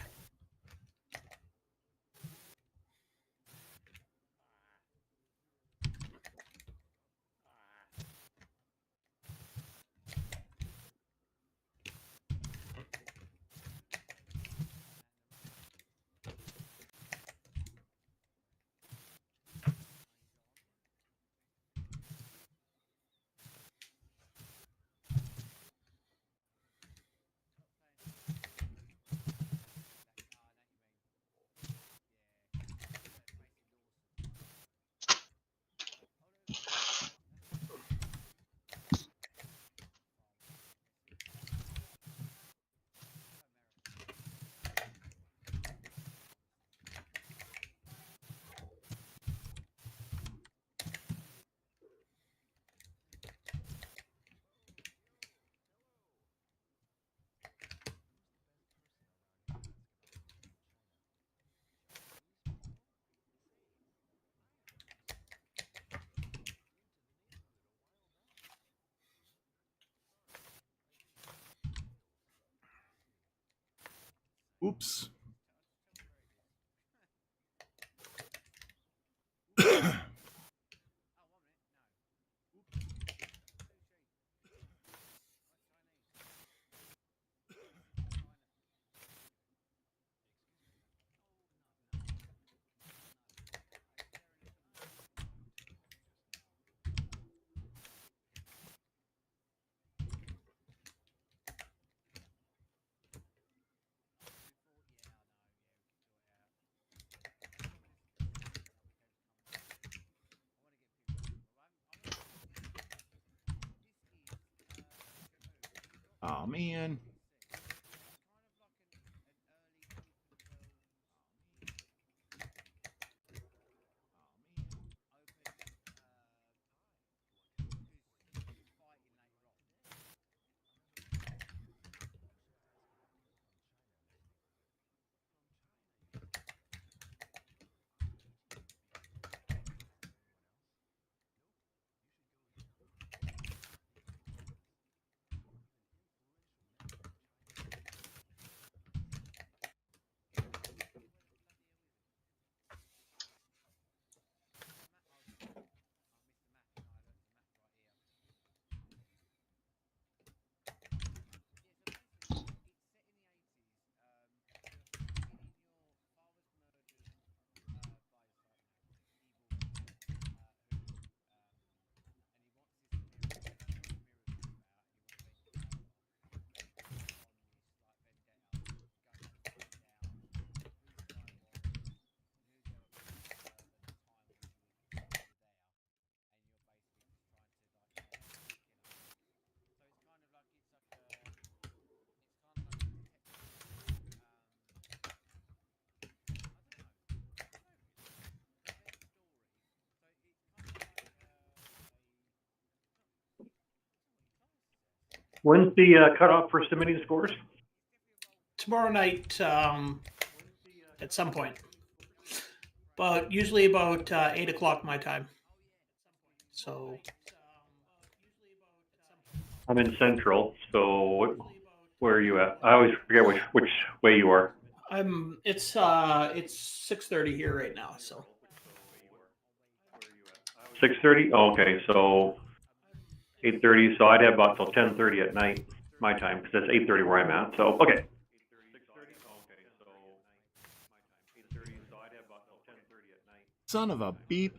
Oops. Oh man. When's the cutoff for submitting scores? Tomorrow night, at some point. But usually about 8 o'clock my time. So I'm in Central, so where are you at? I always forget which way you are. it's 6:30 here right now. So 6:30? Oh, okay, so 8:30. So I'd have about till 10:30 at night, my time, because that's 8:30 where I'm at. So okay. Son of a beep.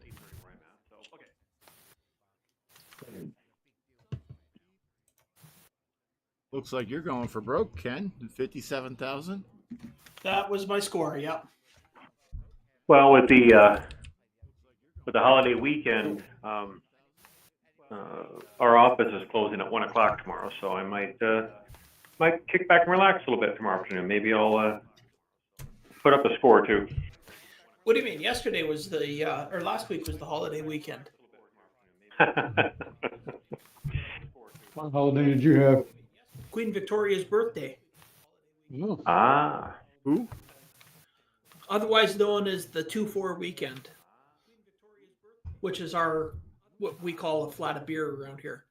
Looks like you're going for broke, Ken. 57,000. That was my score. Yep. Well, with the holiday weekend, our office is closing at 1 o'clock tomorrow, so I might kick back and relax a little bit tomorrow afternoon. Maybe I'll put up a score or two. What do you mean? Yesterday was or last week was the holiday weekend. What holiday did you have? Queen Victoria's birthday, Oh, Ah, Who? otherwise known as the 2-4 weekend, which is what we call a flat of beer around here.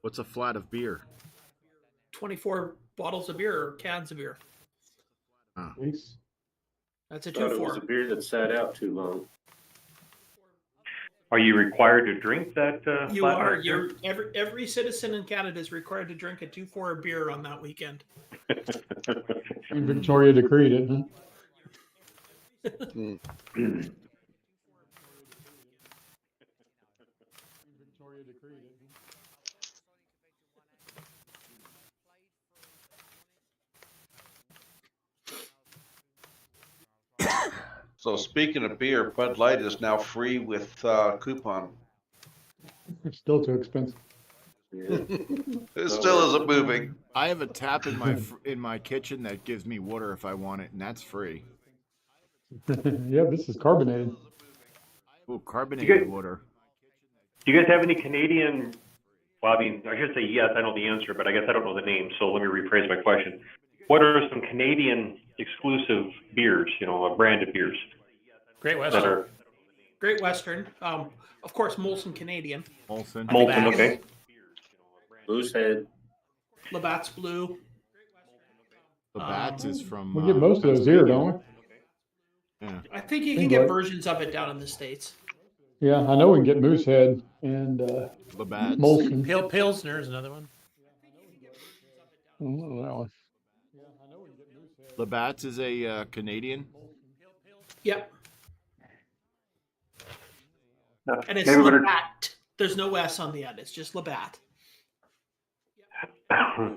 What's a flat of beer? 24 bottles of beer or cans of beer. nice. That's a Thought it was a 2-4. beer that sat out too long. are you required to drink that? You flat are. white beer? You're every citizen in Canada is required to drink a 2-4 beer on that weekend. Queen Victoria decreed it, huh? So speaking of beer, Bud Light is now free with coupon. It's still too expensive. Yeah. It still isn't moving. I have a tap in my kitchen that gives me water if I want it, and that's free. Yeah, this is carbonated. Oh, carbonated You water. Do you guys have any Canadian? Well, I mean, I should say yes. I know the answer, but I guess I don't know the name. So let me rephrase my question. What are some Canadian exclusive beers? Branded beers Great that Western. are Great Western, of course, Molson Canadian, Molson. Molson? Bass. Okay. Moosehead. Labatt's Blue. Labatt's is from. We get most of those here, don't Yeah. I think you can Seems get like- versions of it down in the States. we? Yeah, I know we can get Moosehead and Labatt's. Molson. Pilsner is another one. I don't know that one. Labatt's is a Canadian. Yep. No, And it's maybe better- Labatt. There's no S on the end. It's just Labatt.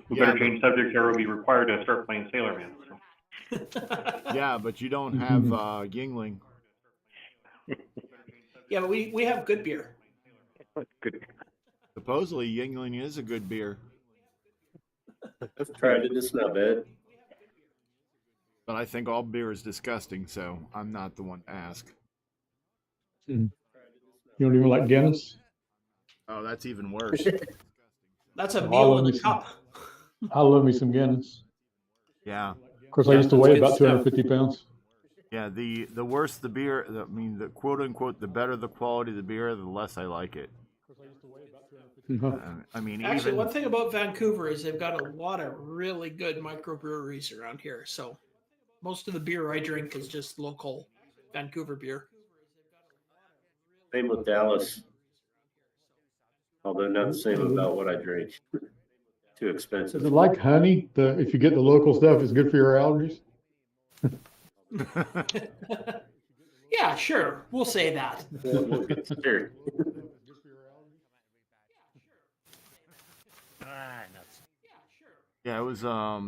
we better change subject here. We'll be required to start playing Sailor Man. So. Yeah, but you don't have Yingling. Yeah, but we have good beer. Good. Supposedly, Yingling is a good beer, I've tried it. It's not bad. but I think all beer is disgusting, so I'm not the one to ask. You don't even like Guinness? Oh, that's even worse. That's a Oh, meal in let a me cup. I love me some Guinness. Yeah. Of course, I Yeah, used to that's weigh good about stuff. 250 pounds. Yeah, the worse the beer, the quote unquote, the better the quality of the beer, the less I like it. I mean, Actually, even one thing about Vancouver is they've got a lot of really good microbreweries around here. So most of the beer I drink is just local Vancouver beer. Same with Dallas. Although not the same about what I drink. Too Is expensive. it like honey? If you get the local stuff, it's good for your allergies? Yeah, sure. We'll say that. We'll get sure. yeah, it was a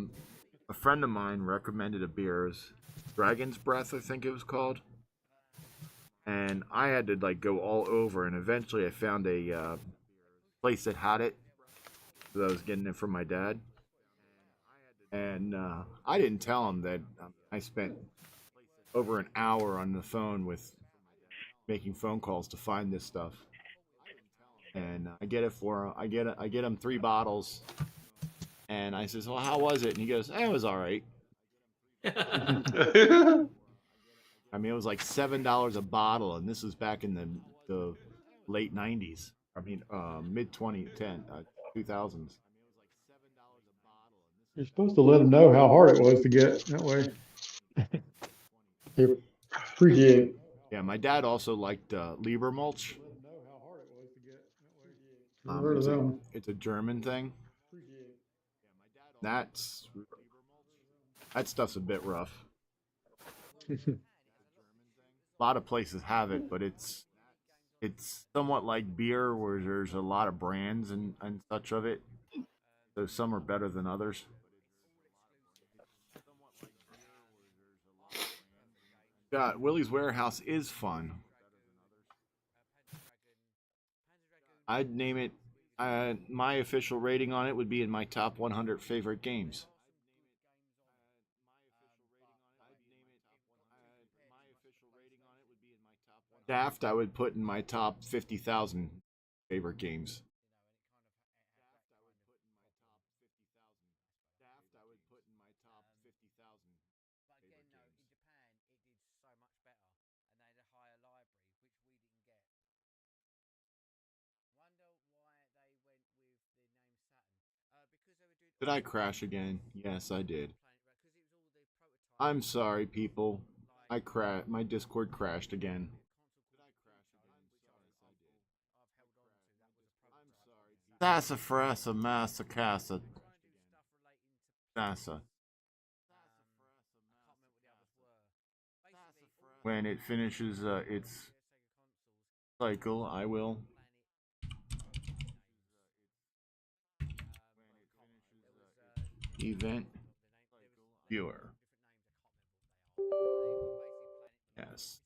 friend of mine recommended a beer, it was Dragon's Breath, I think it was called, and I had to like go all over, and eventually I found a place that had it. So I was getting it from my dad, and I didn't tell him that I spent over an hour on the phone with making phone calls to find this stuff, and I get it for him. I get him 3 bottles, and I says, "Well, how was it?" And he goes, "It was all right." I mean, it was like $7 a bottle, and this was back in the late '90s. I mean, mid 2000s. You're supposed to let them know how hard it was to get. That way, they appreciate it. Yeah, my dad also liked Lieber Mulch. Never heard of that one. It's a German thing. That's That stuff's a bit rough. A lot of places have it, but it's somewhat like beer, where there's a lot of brands and such of it. So some are better than others. God, Willie's Warehouse is fun. I'd name it. My official rating on it would be in my top 100 favorite games. Daft, I would put in my top 50,000 favorite games. Did I crash again? Yes, I did. I'm sorry, people. My Discord crashed again. Sassafrasa Massacasa. Sassa. When it finishes its cycle, I will. Event viewer. Yes.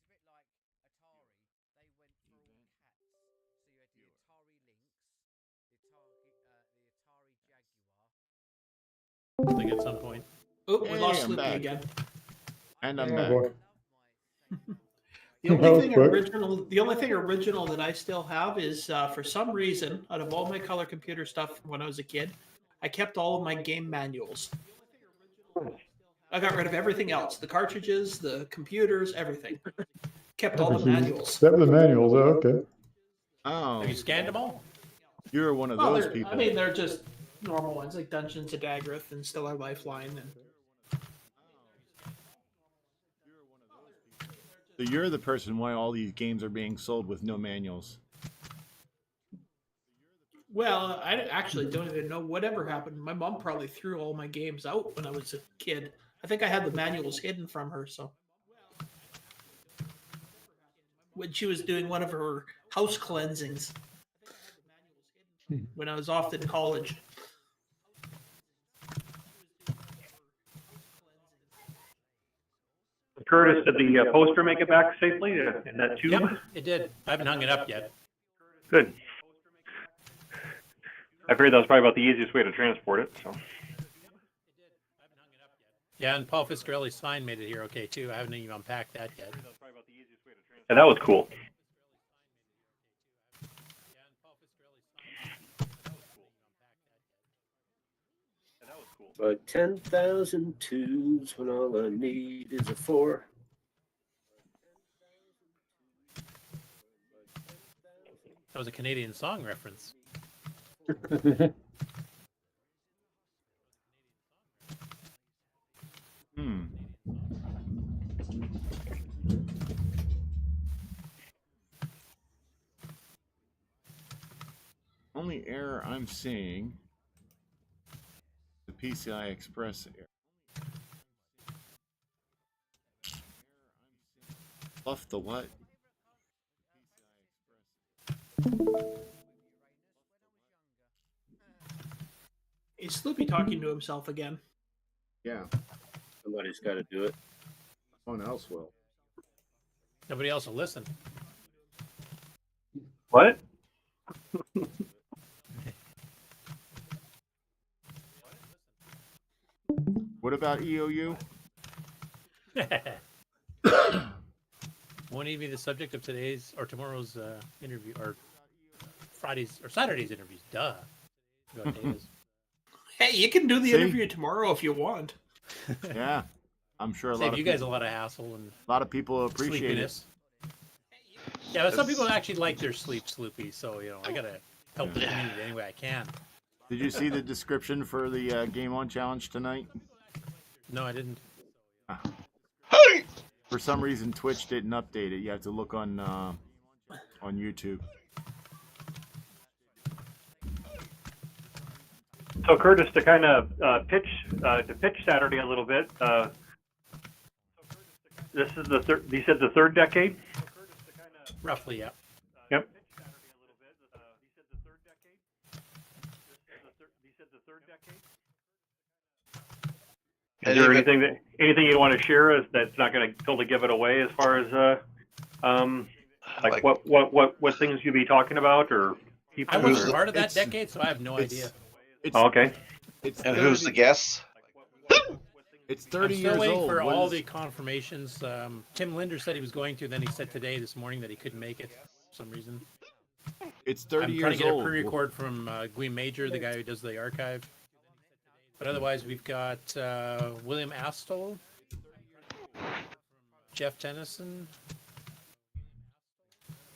I think at some point. Oh, we Hey, lost I'm Sloopy back. again. And I'm Oh, back. boy. The That only was thing quick. original that I still have is for some reason, out of all my color computer stuff from when I was a kid, I kept all of my game manuals. I got rid of everything else: the cartridges, the computers, everything. Kept all the manuals. Except the manuals. Oh, okay. Oh, Have you scanned them all? you're one of Well, those they're- people. I mean, they're just normal ones like Dungeons of Daggerth and Stellar Lifeline. And So you're the person why all these games are being sold with no manuals. well, I actually don't even know whatever happened. My mom probably threw all my games out when I was a kid. I think I had the manuals hidden from her. So when she was doing one of her house cleansings when I was off in college. Curtis, did the poster make it back safely in that tube? Yep, it did. I haven't hung it up yet. Good. I figured that was probably about the easiest way to transport it. So. Yeah, and Paul Fiscarelli's sign made it here okay too. I haven't even unpacked that yet. Yeah, that was cool. But 10,000 tubes when all I need is a 4. That was a Canadian song reference. Only error I'm seeing the PCI Express error. Fluff the what? Is Sloopy talking to himself again? Yeah, Somebody's got to do it. someone else will. Nobody else will listen. What? What about EOU? Won't even be the subject of today's or tomorrow's interview, or Friday's or Saturday's interviews. Duh. Forgot what day it is. Hey, you can do the See? interview tomorrow if you want. Yeah, I'm sure Save you guys a lot of hassle and a lot of people appreciate sleepiness. Yeah, but some people actually like their sleep sloopy, so I gotta help the community any way I can. it. Did you see the description for the Game On Challenge tonight? No, I didn't. For some reason, Twitch didn't update it. You have to look on YouTube. So Curtis, to kind of pitch Saturday a little bit. This is the third. You said the third decade. Roughly, yeah. Yep. Is there anything you want to share that's not going to totally give it away as far as like what things you'll be talking about or people? I wasn't or... part of that decade, so I have no idea. Okay. It's And 30, who's the guest? It's I'm 30 still years waiting old. for What all is- the confirmations. Tim Linder said he was going to, then he said this morning that he couldn't make it for some reason. It's 30 I'm years trying to get old. a pre-record from Guy Major, the guy who does the archive. But otherwise, we've got William Astol, Jeff Tennyson.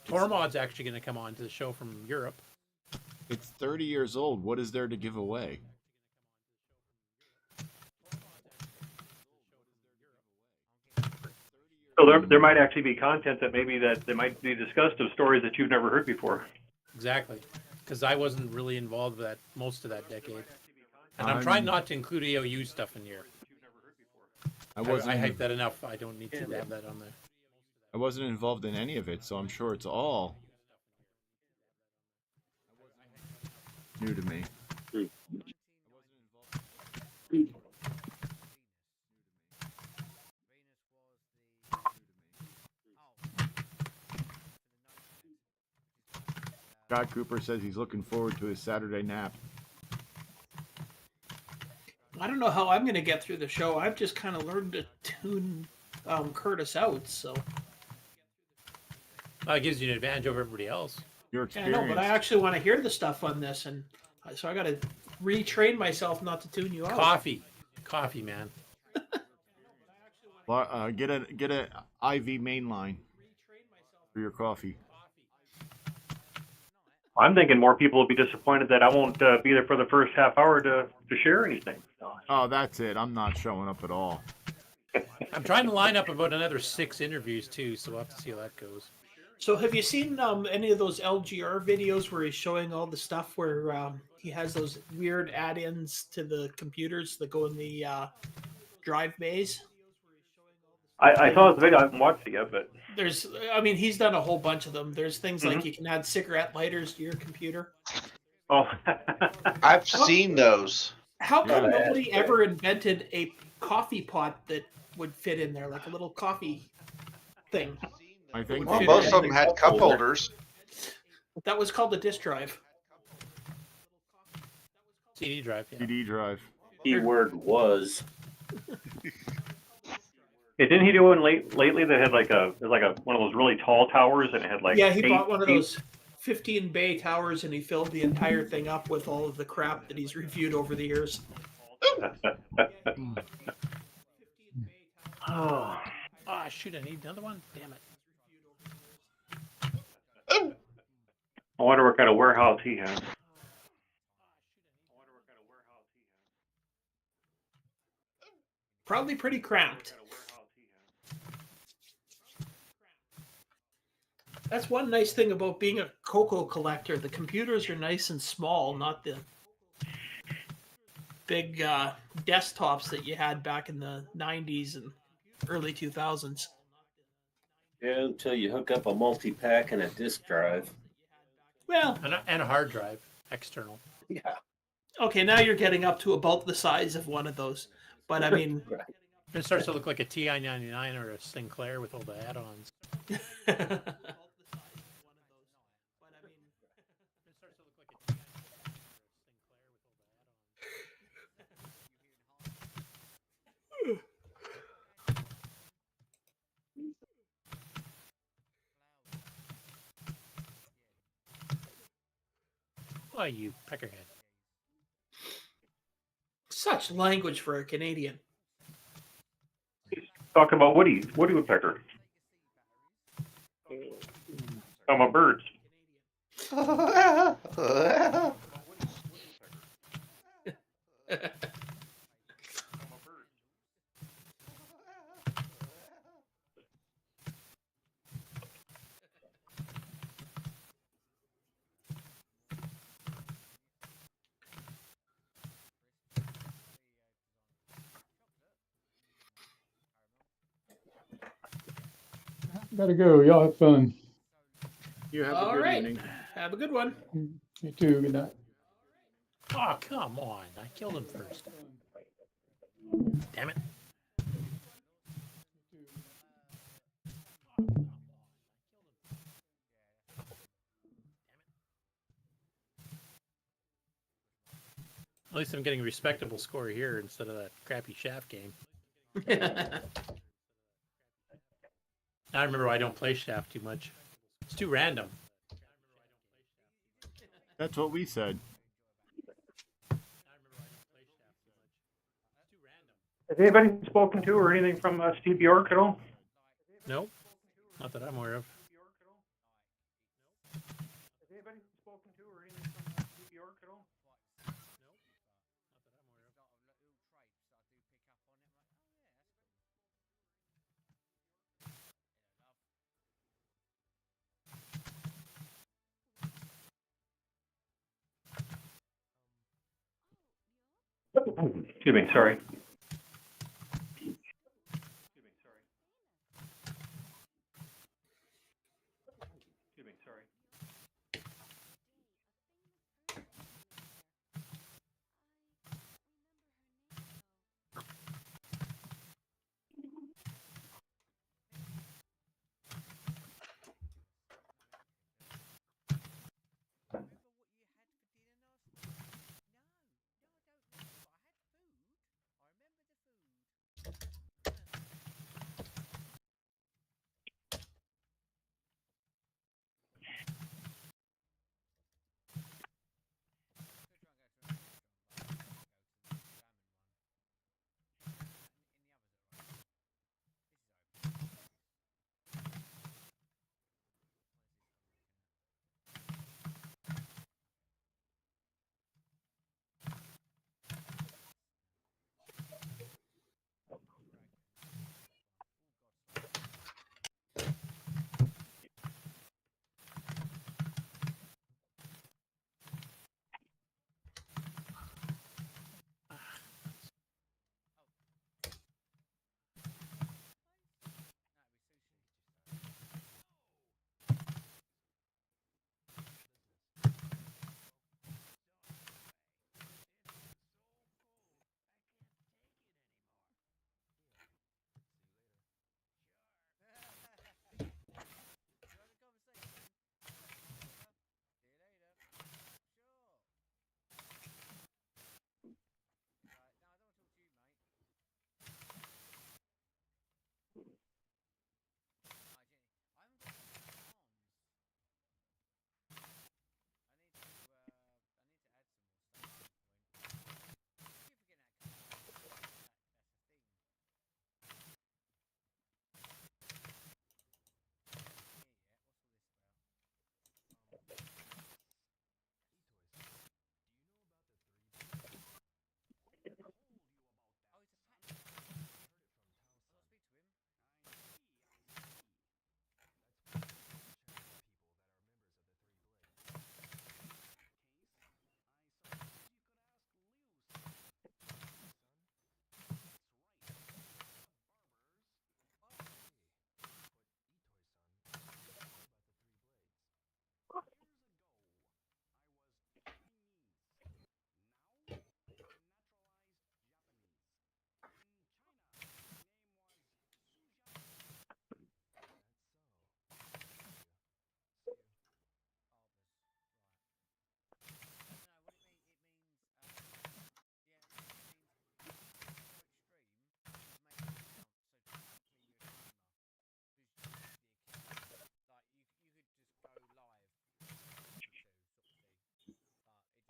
Tormod's actually going to come on to the show from Europe. It's 30 years old. What is there to give away? So there might actually be content that might be discussed of stories that you've never heard before. Exactly, because I wasn't really involved with that most of that decade, and I'm trying not to include AOU stuff in here. I hyped that enough. I don't need to have that on there. I wasn't involved in any of it, so I'm sure it's all new to me. Scott Cooper says he's looking forward to his Saturday nap. I don't know how I'm going to get through the show. I've just kind of learned to tune Curtis out, so. It gives you an advantage over everybody else. Your Yeah, I experience. know, but I actually want to hear the stuff on this, and so I got to retrain myself not to tune you out. Coffee, man. Get a IV main line for your coffee. I'm thinking more people will be disappointed that I won't be there for the first half hour to share anything. So. Oh, that's it. I'm not showing up at all. I'm trying to line up about another 6 interviews too, so we'll have to see how that goes. So have you seen any of those LGR videos where he's showing all the stuff where he has those weird add-ins to the computers that go in the drive bays? I saw the video. I haven't watched it yet, but he's done a whole bunch of them. There's things like you can add cigarette lighters to your computer. oh, I've seen those. How come nobody ever invented a coffee pot that would fit in there, like a little coffee thing? I think Well, most of them had cup holders. That was called a disk drive. CD drive, yeah. CD drive. Keyword was. yeah, didn't he do one lately that had like one of those really tall towers and it had like He bought one of those 15 bay towers and he filled the entire thing up with all of the crap that he's reviewed over the years. Oh, Shoot, I need another one? Damn it. I wonder what kind of warehouse he has. Probably pretty cramped. That's one nice thing about being a CoCo collector. The computers are nice and small, not the big desktops that you had back in the 90s and early 2000s. Yeah, until you hook up a multi-pack and a disk drive. Well, And a hard drive, external. Yeah. okay, now you're getting up to about the size of one of those. But I mean, Right. It starts to look like a TI-99 or a Sinclair with all the add-ons. Why, you peckerhead. such language for a Canadian. Talking about Woody Woodpecker. Talking about birds. Gotta go. Y'all have fun. You have a All good right. evening. Have a good one. You too. Good night. Oh, come on. I killed him first. Damn it. At least I'm getting a respectable score here instead of that crappy shaft game. I remember why I don't play shaft too much. It's too random. That's what we said. Has anybody spoken to or anything from Steve York at all? Nope. Not that I'm aware of. Has anybody spoken to or anything from Steve York at all? Excuse me, sorry.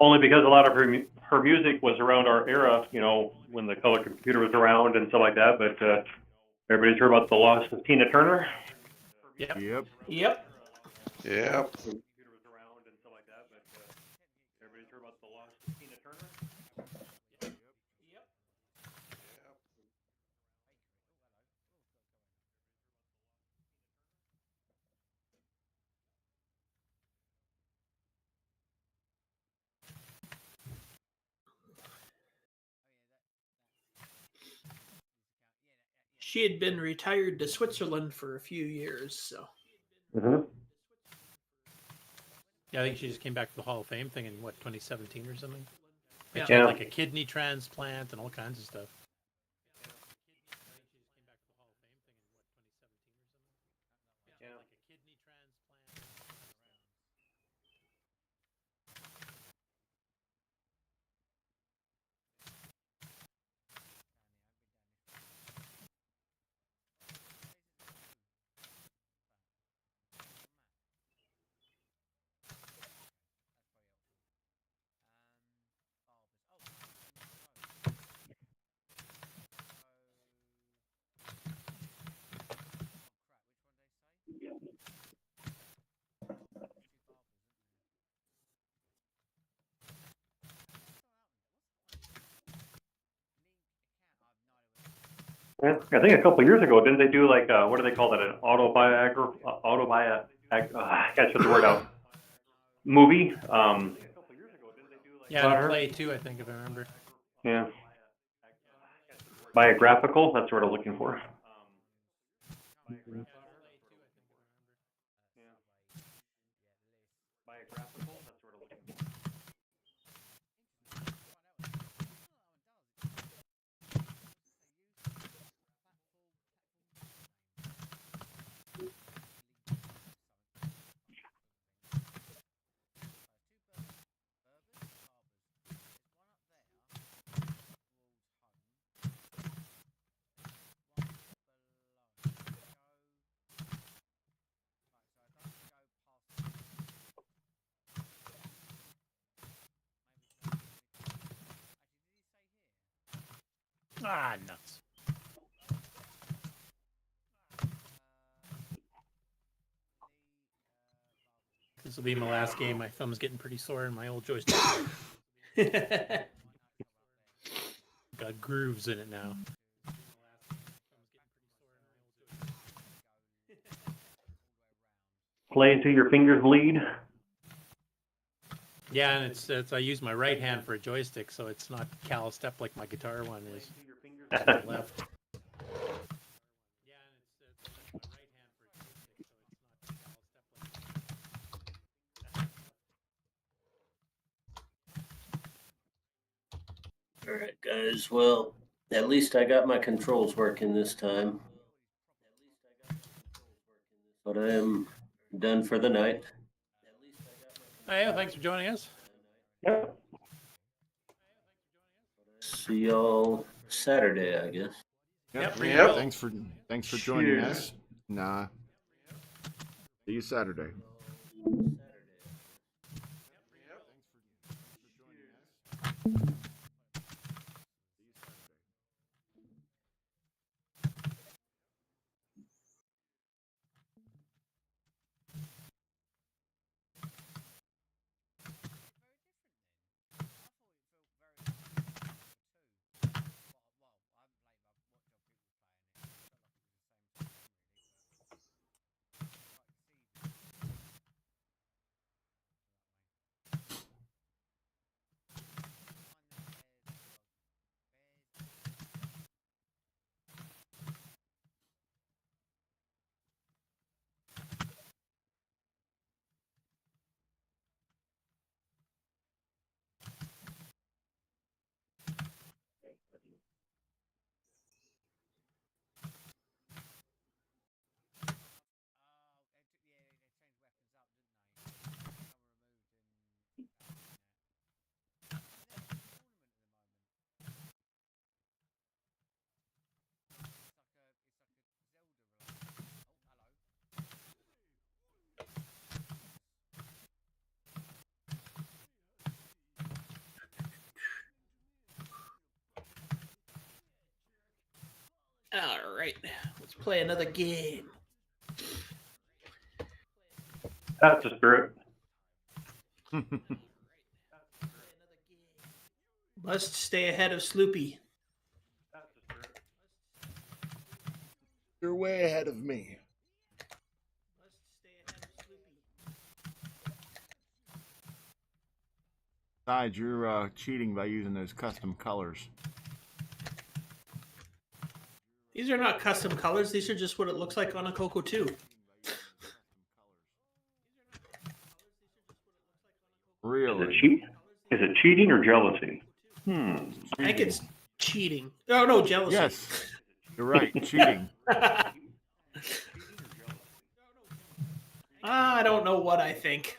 Only because a lot of her music was around our era, you know, when the color computer was around and stuff like that. But everybody's heard about the loss of Tina Turner. Yep. Yep. Yep. Yep. She had been retired to Switzerland for a few years, so. Mm-hmm. Yeah, I think she just came back for the Hall of Fame thing in what 2017 or something. Yeah. She had Yeah. like a kidney transplant and all kinds of stuff. Yeah, I think a couple of years ago, didn't they do like what do they call that? An I can't get the word out. Movie. Yeah, About and a her? play too, I think, if I remember. Yeah. Biographical. That's what I'm looking for. Ah, nuts. This will be my last game. My thumb's getting pretty sore in my old joystick. Got grooves in it now. Play until your fingers bleed. Yeah, and it's I use my right hand for a joystick, so it's not calloused up like my guitar one is. It's my left. All right, guys. Well, at least I got my controls working this time. But I am done for the night. Hey, well, thanks for joining us. Yeah. See y'all Saturday, I guess. Yep, Yep. Yep. Thanks for joining us. Nah. See you Saturday. All right, let's play another game. That's the spirit. Must stay ahead of Sloopy. You're way ahead of me. Besides, you're cheating by using those custom colors. These are not custom colors. These are just what it looks like on a CoCo 2. Really? Is it cheating or jealousy? I think it's cheating. Oh, no, jealousy. Yes, you're right. Cheating. I don't know what I think.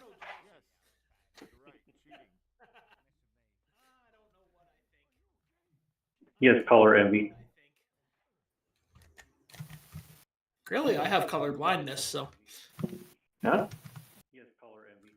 He has color envy. Really, I have color blindness, so. Huh? He has color envy.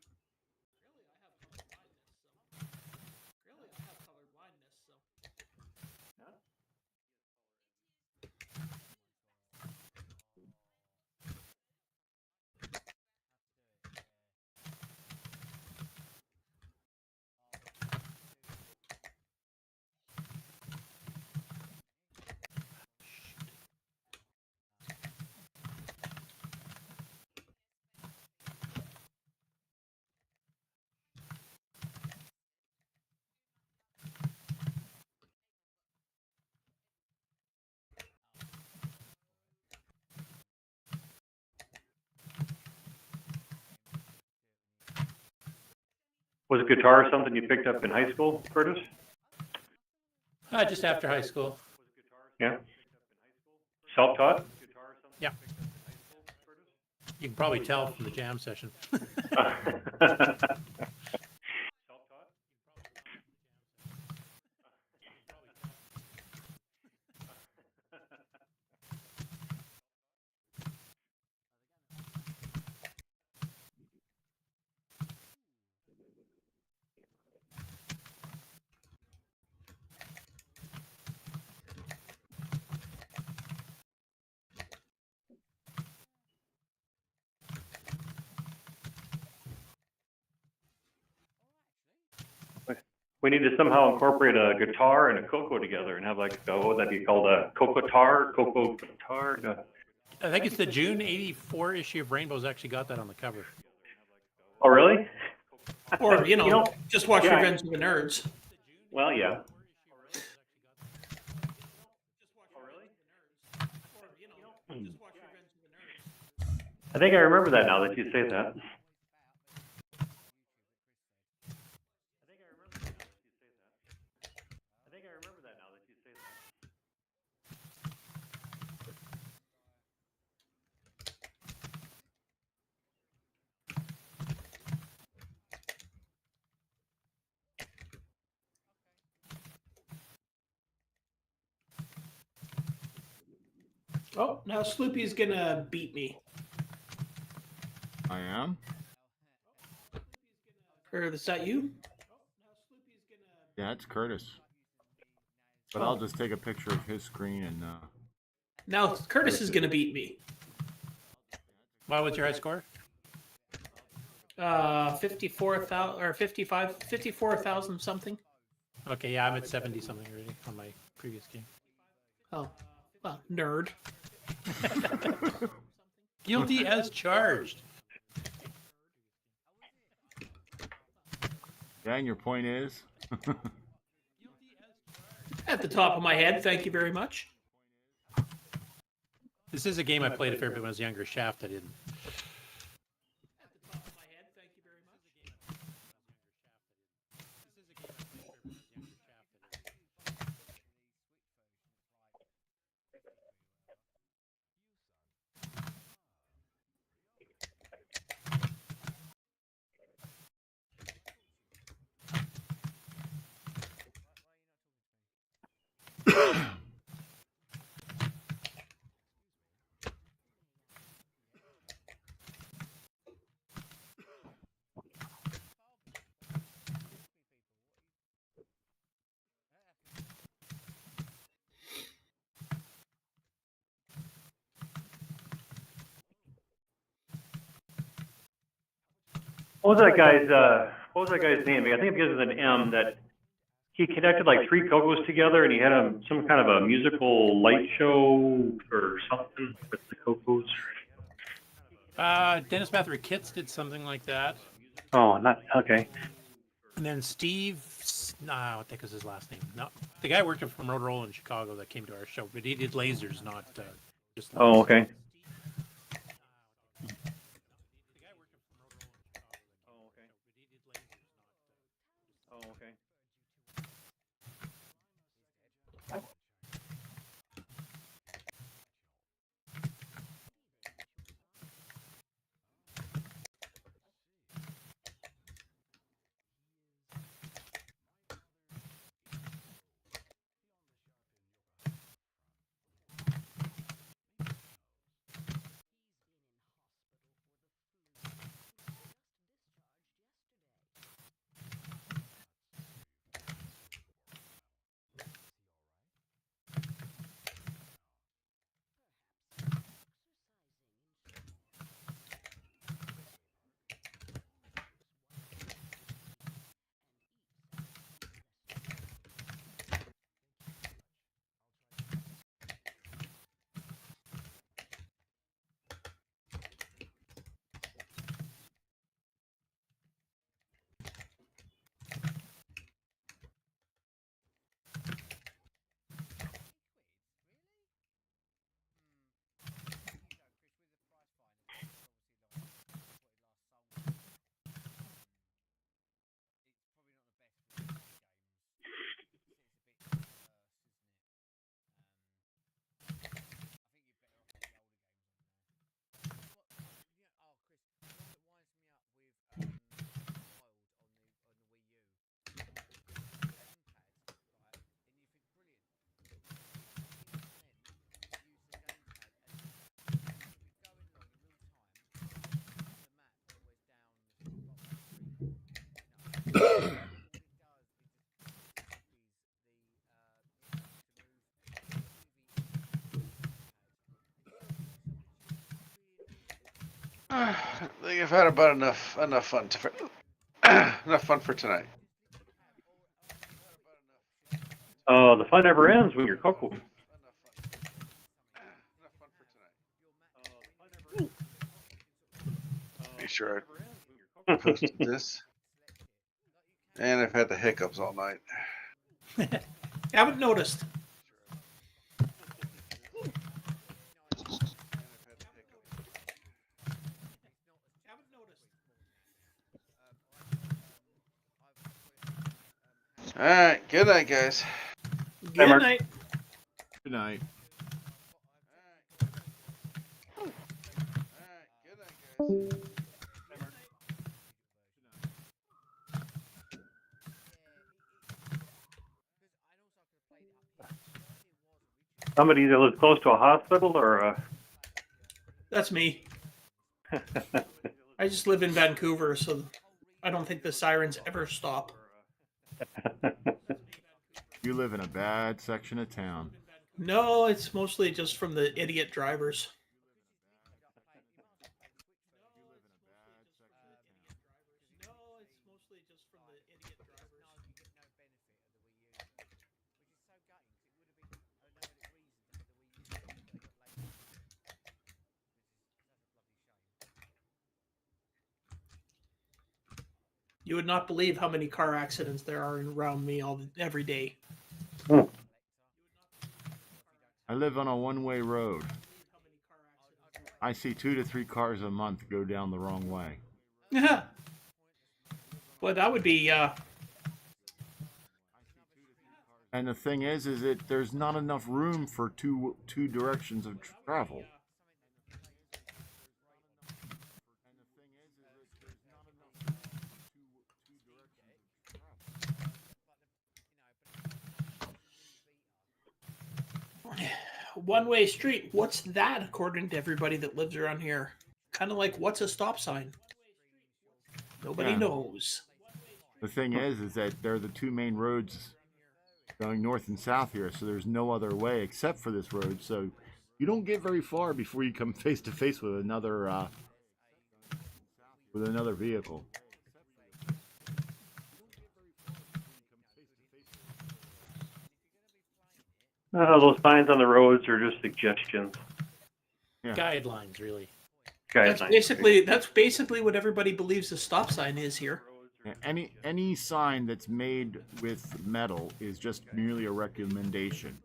Was guitar something you picked up in high school, Curtis? Just after high school. Yeah. Self-taught? Yeah. You can probably tell from the jam session. We need to somehow incorporate a guitar and a CoCo together and have like, what would that be called? A CoCo guitar? I think it's the June '84 issue of Rainbow's actually got that on the cover. Oh, really? Or, just watch yeah. Revenge of the Nerds. Well, yeah. I think I remember that now that you say that. Oh, now Sloopy's gonna beat me. I am. Or is that you? Yeah, it's Curtis. But I'll just take a picture of his screen and. Now Curtis is gonna beat me. Well, what's your high score? 54,000 or 54,000 something. Okay, yeah, I'm at 70 something already on my previous game. Oh, well, nerd. Guilty as charged. Yeah, and your point is. At the top of my head, thank you very much. This is a game I played a fair bit when I was younger. Shaft, I didn't. What was that guy's name? I think it begins with an M. That he connected like 3 CoCos together, and he had some kind of a musical light show or something with the CoCos. Dennis Mathery Kitts did something like that. Oh, not okay. And then Steve, what the heck is his last name? No, The guy working from Motorola in Chicago that came to our show, but he did lasers, not just. Oh, okay. I think I've had about enough fun enough fun for tonight. Oh, the fun never ends when you're CoCo. Make sure I posted this. And I've had the hiccups all night. Haven't noticed. All right, good night, guys. Good Mark. night. Good night. Somebody that lives close to a hospital or That's me. I just live in Vancouver, so I don't think the sirens ever stop. You live in a bad section of town. No, it's mostly just from the idiot drivers. You would not believe how many car accidents there are around me every day. I live on a one-way road. I see 2 to 3 cars a month go down the wrong way. Yeah. Well, that would be. And the thing is that there's not enough room for two directions of travel. One-way street. What's that, according to everybody that lives around here? Kind of like, what's a stop sign? Nobody Yeah. knows. The thing is that they're the 2 main roads going north and south here, so there's no other way except for this road. So you don't get very far before you come face to face with another vehicle. those signs on the roads are just suggestions. Yeah. Guidelines, really. That's Guidelines. basically what everybody believes the stop sign is here. Any sign that's made with metal is just merely a recommendation.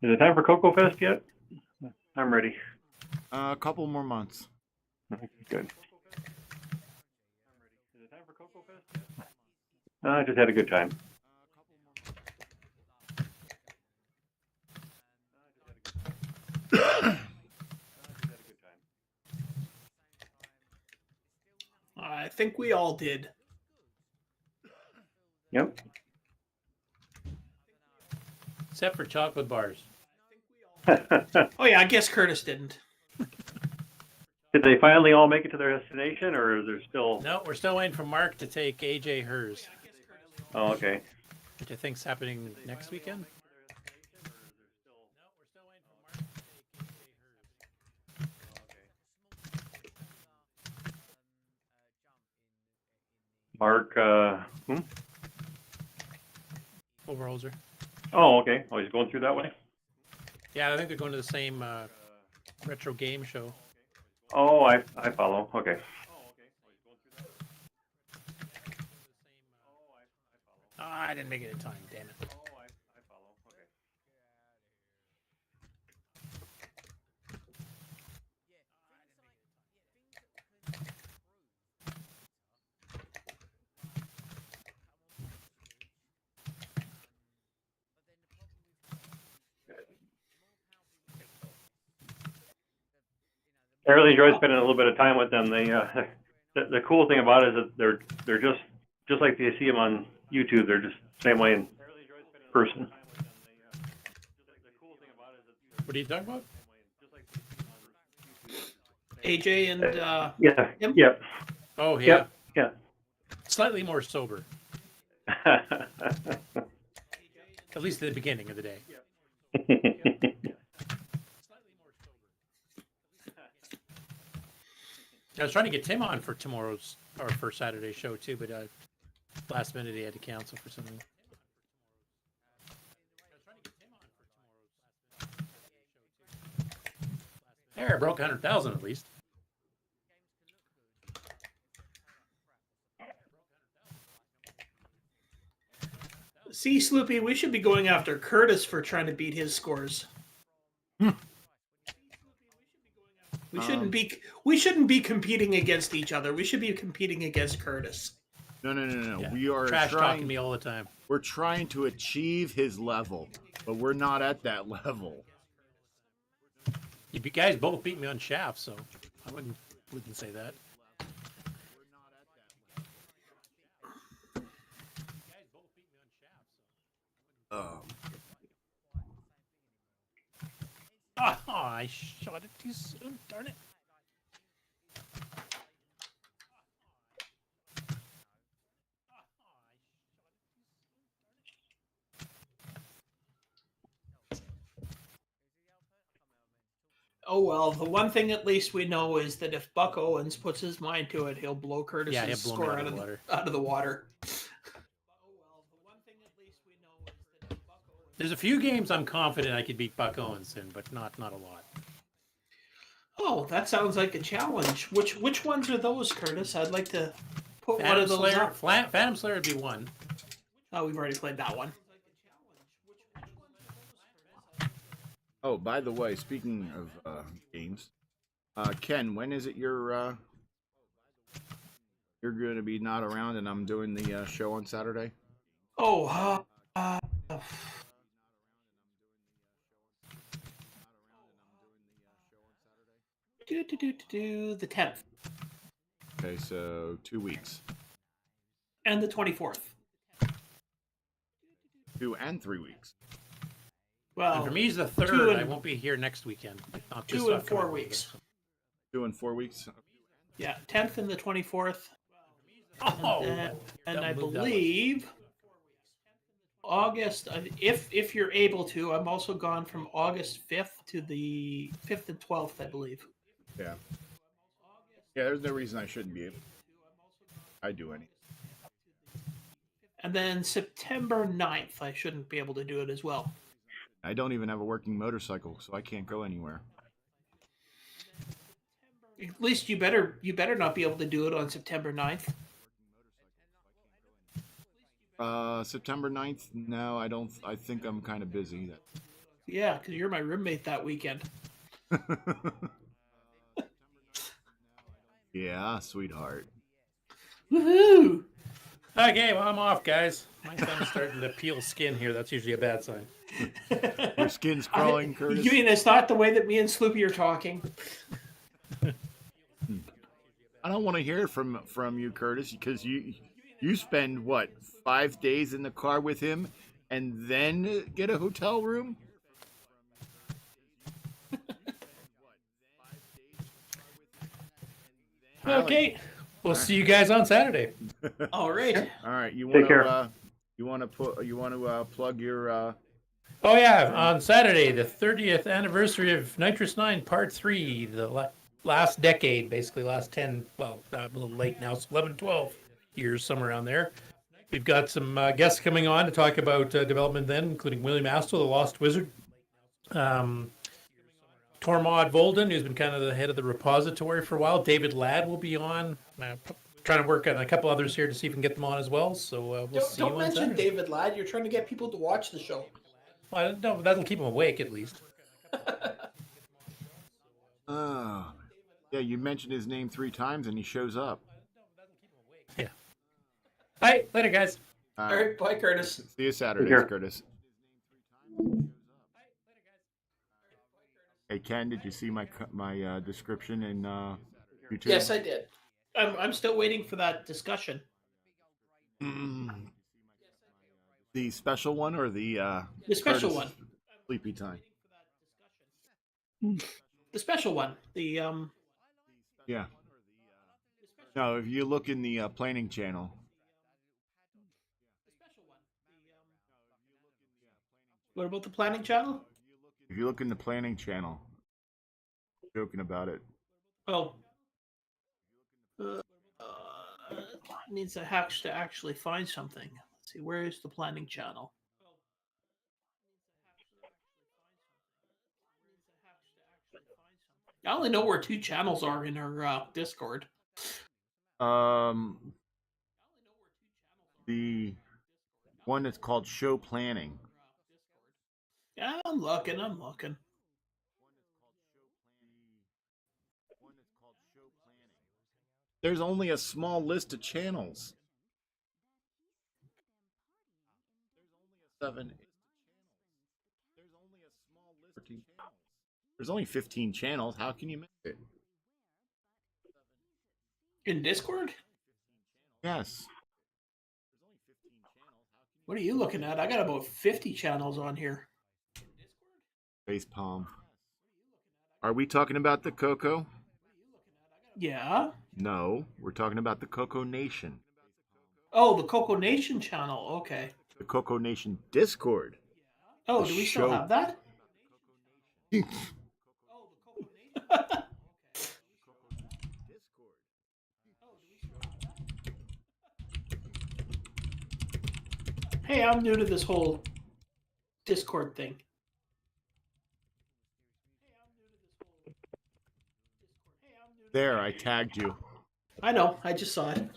Is it time for CoCo Fest yet? I'm ready. A couple more months. Good. Is it time for CoCo Fest yet? I just had a good time. I think we all did. Yep. Except for chocolate bars. Oh yeah, I guess Curtis didn't. Did they finally all make it to their destination, or is there still? No, we're still waiting for Mark to take AJ hers, Oh, okay. which I think's happening next weekend. Mark, Overholzer. Oh, okay. Oh, he's going through that way? Yeah, I think they're going to the same retro game show. Oh, I follow. Okay. Oh, I didn't make it in time. Damn it. I really enjoy spending a little bit of time with them. They, the cool thing about it is that they're just like you see them on YouTube. They're just the same way in person. What are you talking about? AJ and Yeah. him? Yep. Oh, yeah. Yep. Slightly more sober, Yeah. at least at the beginning of the day. I was trying to get Tim on for tomorrow's or for Saturday's show too, but last minute he had to cancel for something. There, broke 100,000 at least. See, Sloopy, we should be going after Curtis for trying to beat his scores. We shouldn't be competing against each other. We should be competing against Curtis. No. Yeah. We are Trash trying. talking me all the time. We're trying to achieve his level, but we're not at that level. You guys both beat me on shaft, so I wouldn't say that. Oh, I shot it too soon. Darn it. Oh well, the one thing at least we know is that if Buck Owens puts his mind to it, he'll blow Curtis's Yeah, he'll blow me score out out of of the water. out of the water. There's a few games I'm confident I could beat Buck Owens in, but not a lot. Oh, that sounds like a challenge. Which ones are those, Curtis? I'd like to put one Phantom of those Slayer, up. Phantom Slayer would be one. Oh, we've already played that one. Oh, by the way, speaking of games, Ken, when is it you're going to be not around and I'm doing the show on Saturday? Oh, the 10th Okay, so 2 weeks. and the 24th. 2 and 3 weeks. Well, And for me, it's the 3rd. 2 and- I won't be here next weekend. Not this 2 and upcoming 4 weekend. weeks. 2 and 4 weeks. Yeah, 10th and the 24th. Oh, And I don't move that one. believe August, if you're able to, I'm also gone from August 5th to the 5th and 12th, I believe. Yeah. Yeah, there's no reason I shouldn't be able. I do any. And then September 9th, I shouldn't be able to do it as well. I don't even have a working motorcycle, so I can't go anywhere. At least you better not be able to do it on September 9th. September 9th? No, I don't. I think I'm kind of busy. Yeah, because you're my roommate that weekend. Yeah, sweetheart. Woohoo! Okay, well, I'm off, guys. My thumb's starting to peel skin here. That's usually a bad sign. Your skin's crawling, Curtis. You mean it's not the way that me and Sloopy are talking? I don't want to hear from you, Curtis, because you spend what 5 days in the car with him, and then get a hotel room. Okay, we'll see you guys on Saturday. All right. All right, you Take care. want to plug your Oh yeah, on Saturday, the 30th anniversary of Nitrous 9 Part 3, the last decade, basically last 10, well, a little late now, it's 11, 12 years, somewhere around there. We've got some guests coming on to talk about development then, including William Astle, the Lost Wizard. Tormod Volden, who's been kind of the head of the repository for a while. David Ladd will be on. Trying to work on a couple others here to see if we can get them on as well. So we'll see you Don't on mention Saturday. David Ladd. You're trying to get people to watch the show. Well, no, that'll keep them awake at least. yeah, you mentioned his name 3 times and he shows up. Yeah. All right, later, guys. All right, bye, Curtis. See you Saturday, care. Curtis. Hey Ken, did you see my description in YouTube? Yes, I did. I'm still waiting for that discussion. The special one or the special Curtis one. Sleepy time. The special one. The Yeah. No, if you look in the planning channel. What about the planning channel? If you look in the planning channel, joking about it. Oh. Needs to actually find something. Let's see, where is the planning channel? I only know where 2 channels are in our Discord. The one that's called show planning. Yeah, I'm looking. There's only a small list of channels. 7, 8. There's only a small list of channels. There's only 15 channels. How can you miss it? In Discord? Yes. What are you looking at? I got about 50 channels on here. Face palm. Are we talking about the CoCo? Yeah. No, we're talking about the CoCo Nation. Oh, the CoCo Nation channel. Okay. The CoCo Nation Discord. Oh, The do we still show. have that? Hey, I'm new to this whole Discord thing. There, I tagged you. I know. I just saw it.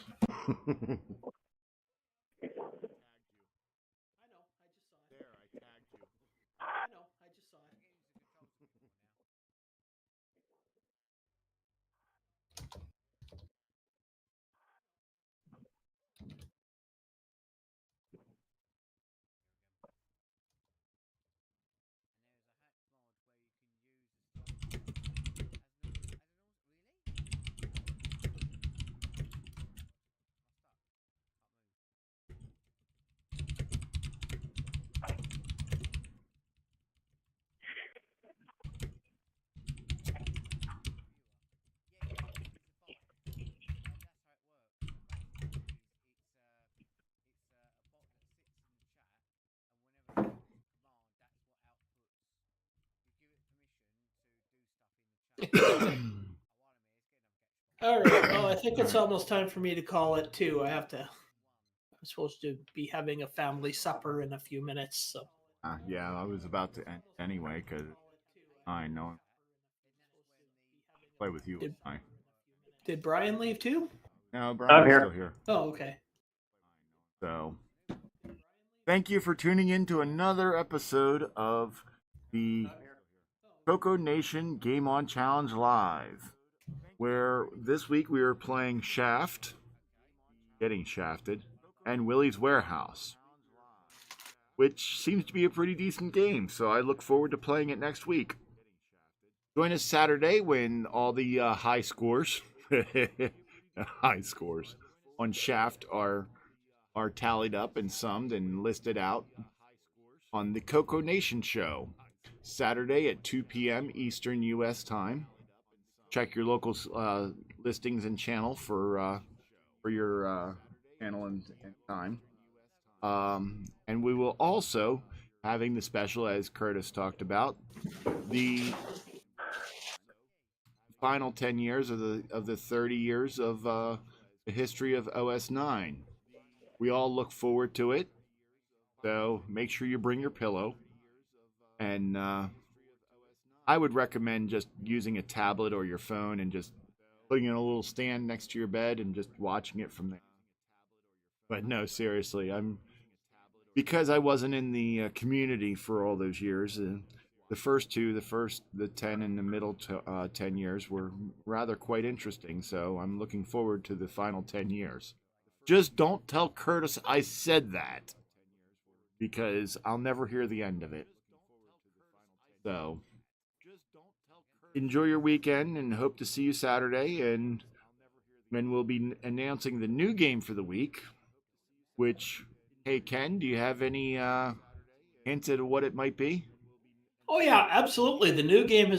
All right. Well, I think it's almost time for me to call it too. I'm supposed to be having a family supper in a few minutes. So. Yeah, I was about to end anyway because I know play with you. Did Brian leave too? No, I'm Brian's here. still here. Oh, okay. So, thank you for tuning in to another episode of the CoCo Nation Game On Challenge Live, where this week we are playing Shaft, getting shafted, and Willys Warehouse, which seems to be a pretty decent game, so I look forward to playing it next week. Join us Saturday when all the high scores, high scores on Shaft are tallied up and summed and listed out on the CoCo Nation show, Saturday at 2 p.m. Eastern U.S. time. Check your local listings and channel for your channel and time. And we will also having the special, as Curtis talked about, the final 10 years of the 30 years of the history of OS9. We all look forward to it, so make sure you bring your pillow. And I would recommend just using a tablet or your phone and just putting in a little stand next to your bed and just watching it from there. But no, seriously, because I wasn't in the community for all those years. The 10 and the middle 10 years were rather quite interesting. So I'm looking forward to the final 10 years. Just don't tell Curtis I said that, because I'll never hear the end of it. So enjoy your weekend and hope to see you Saturday. And then we'll be announcing the new game for the week, which, hey, Ken, do you have any hints at what it might be? Oh yeah, absolutely. The new game is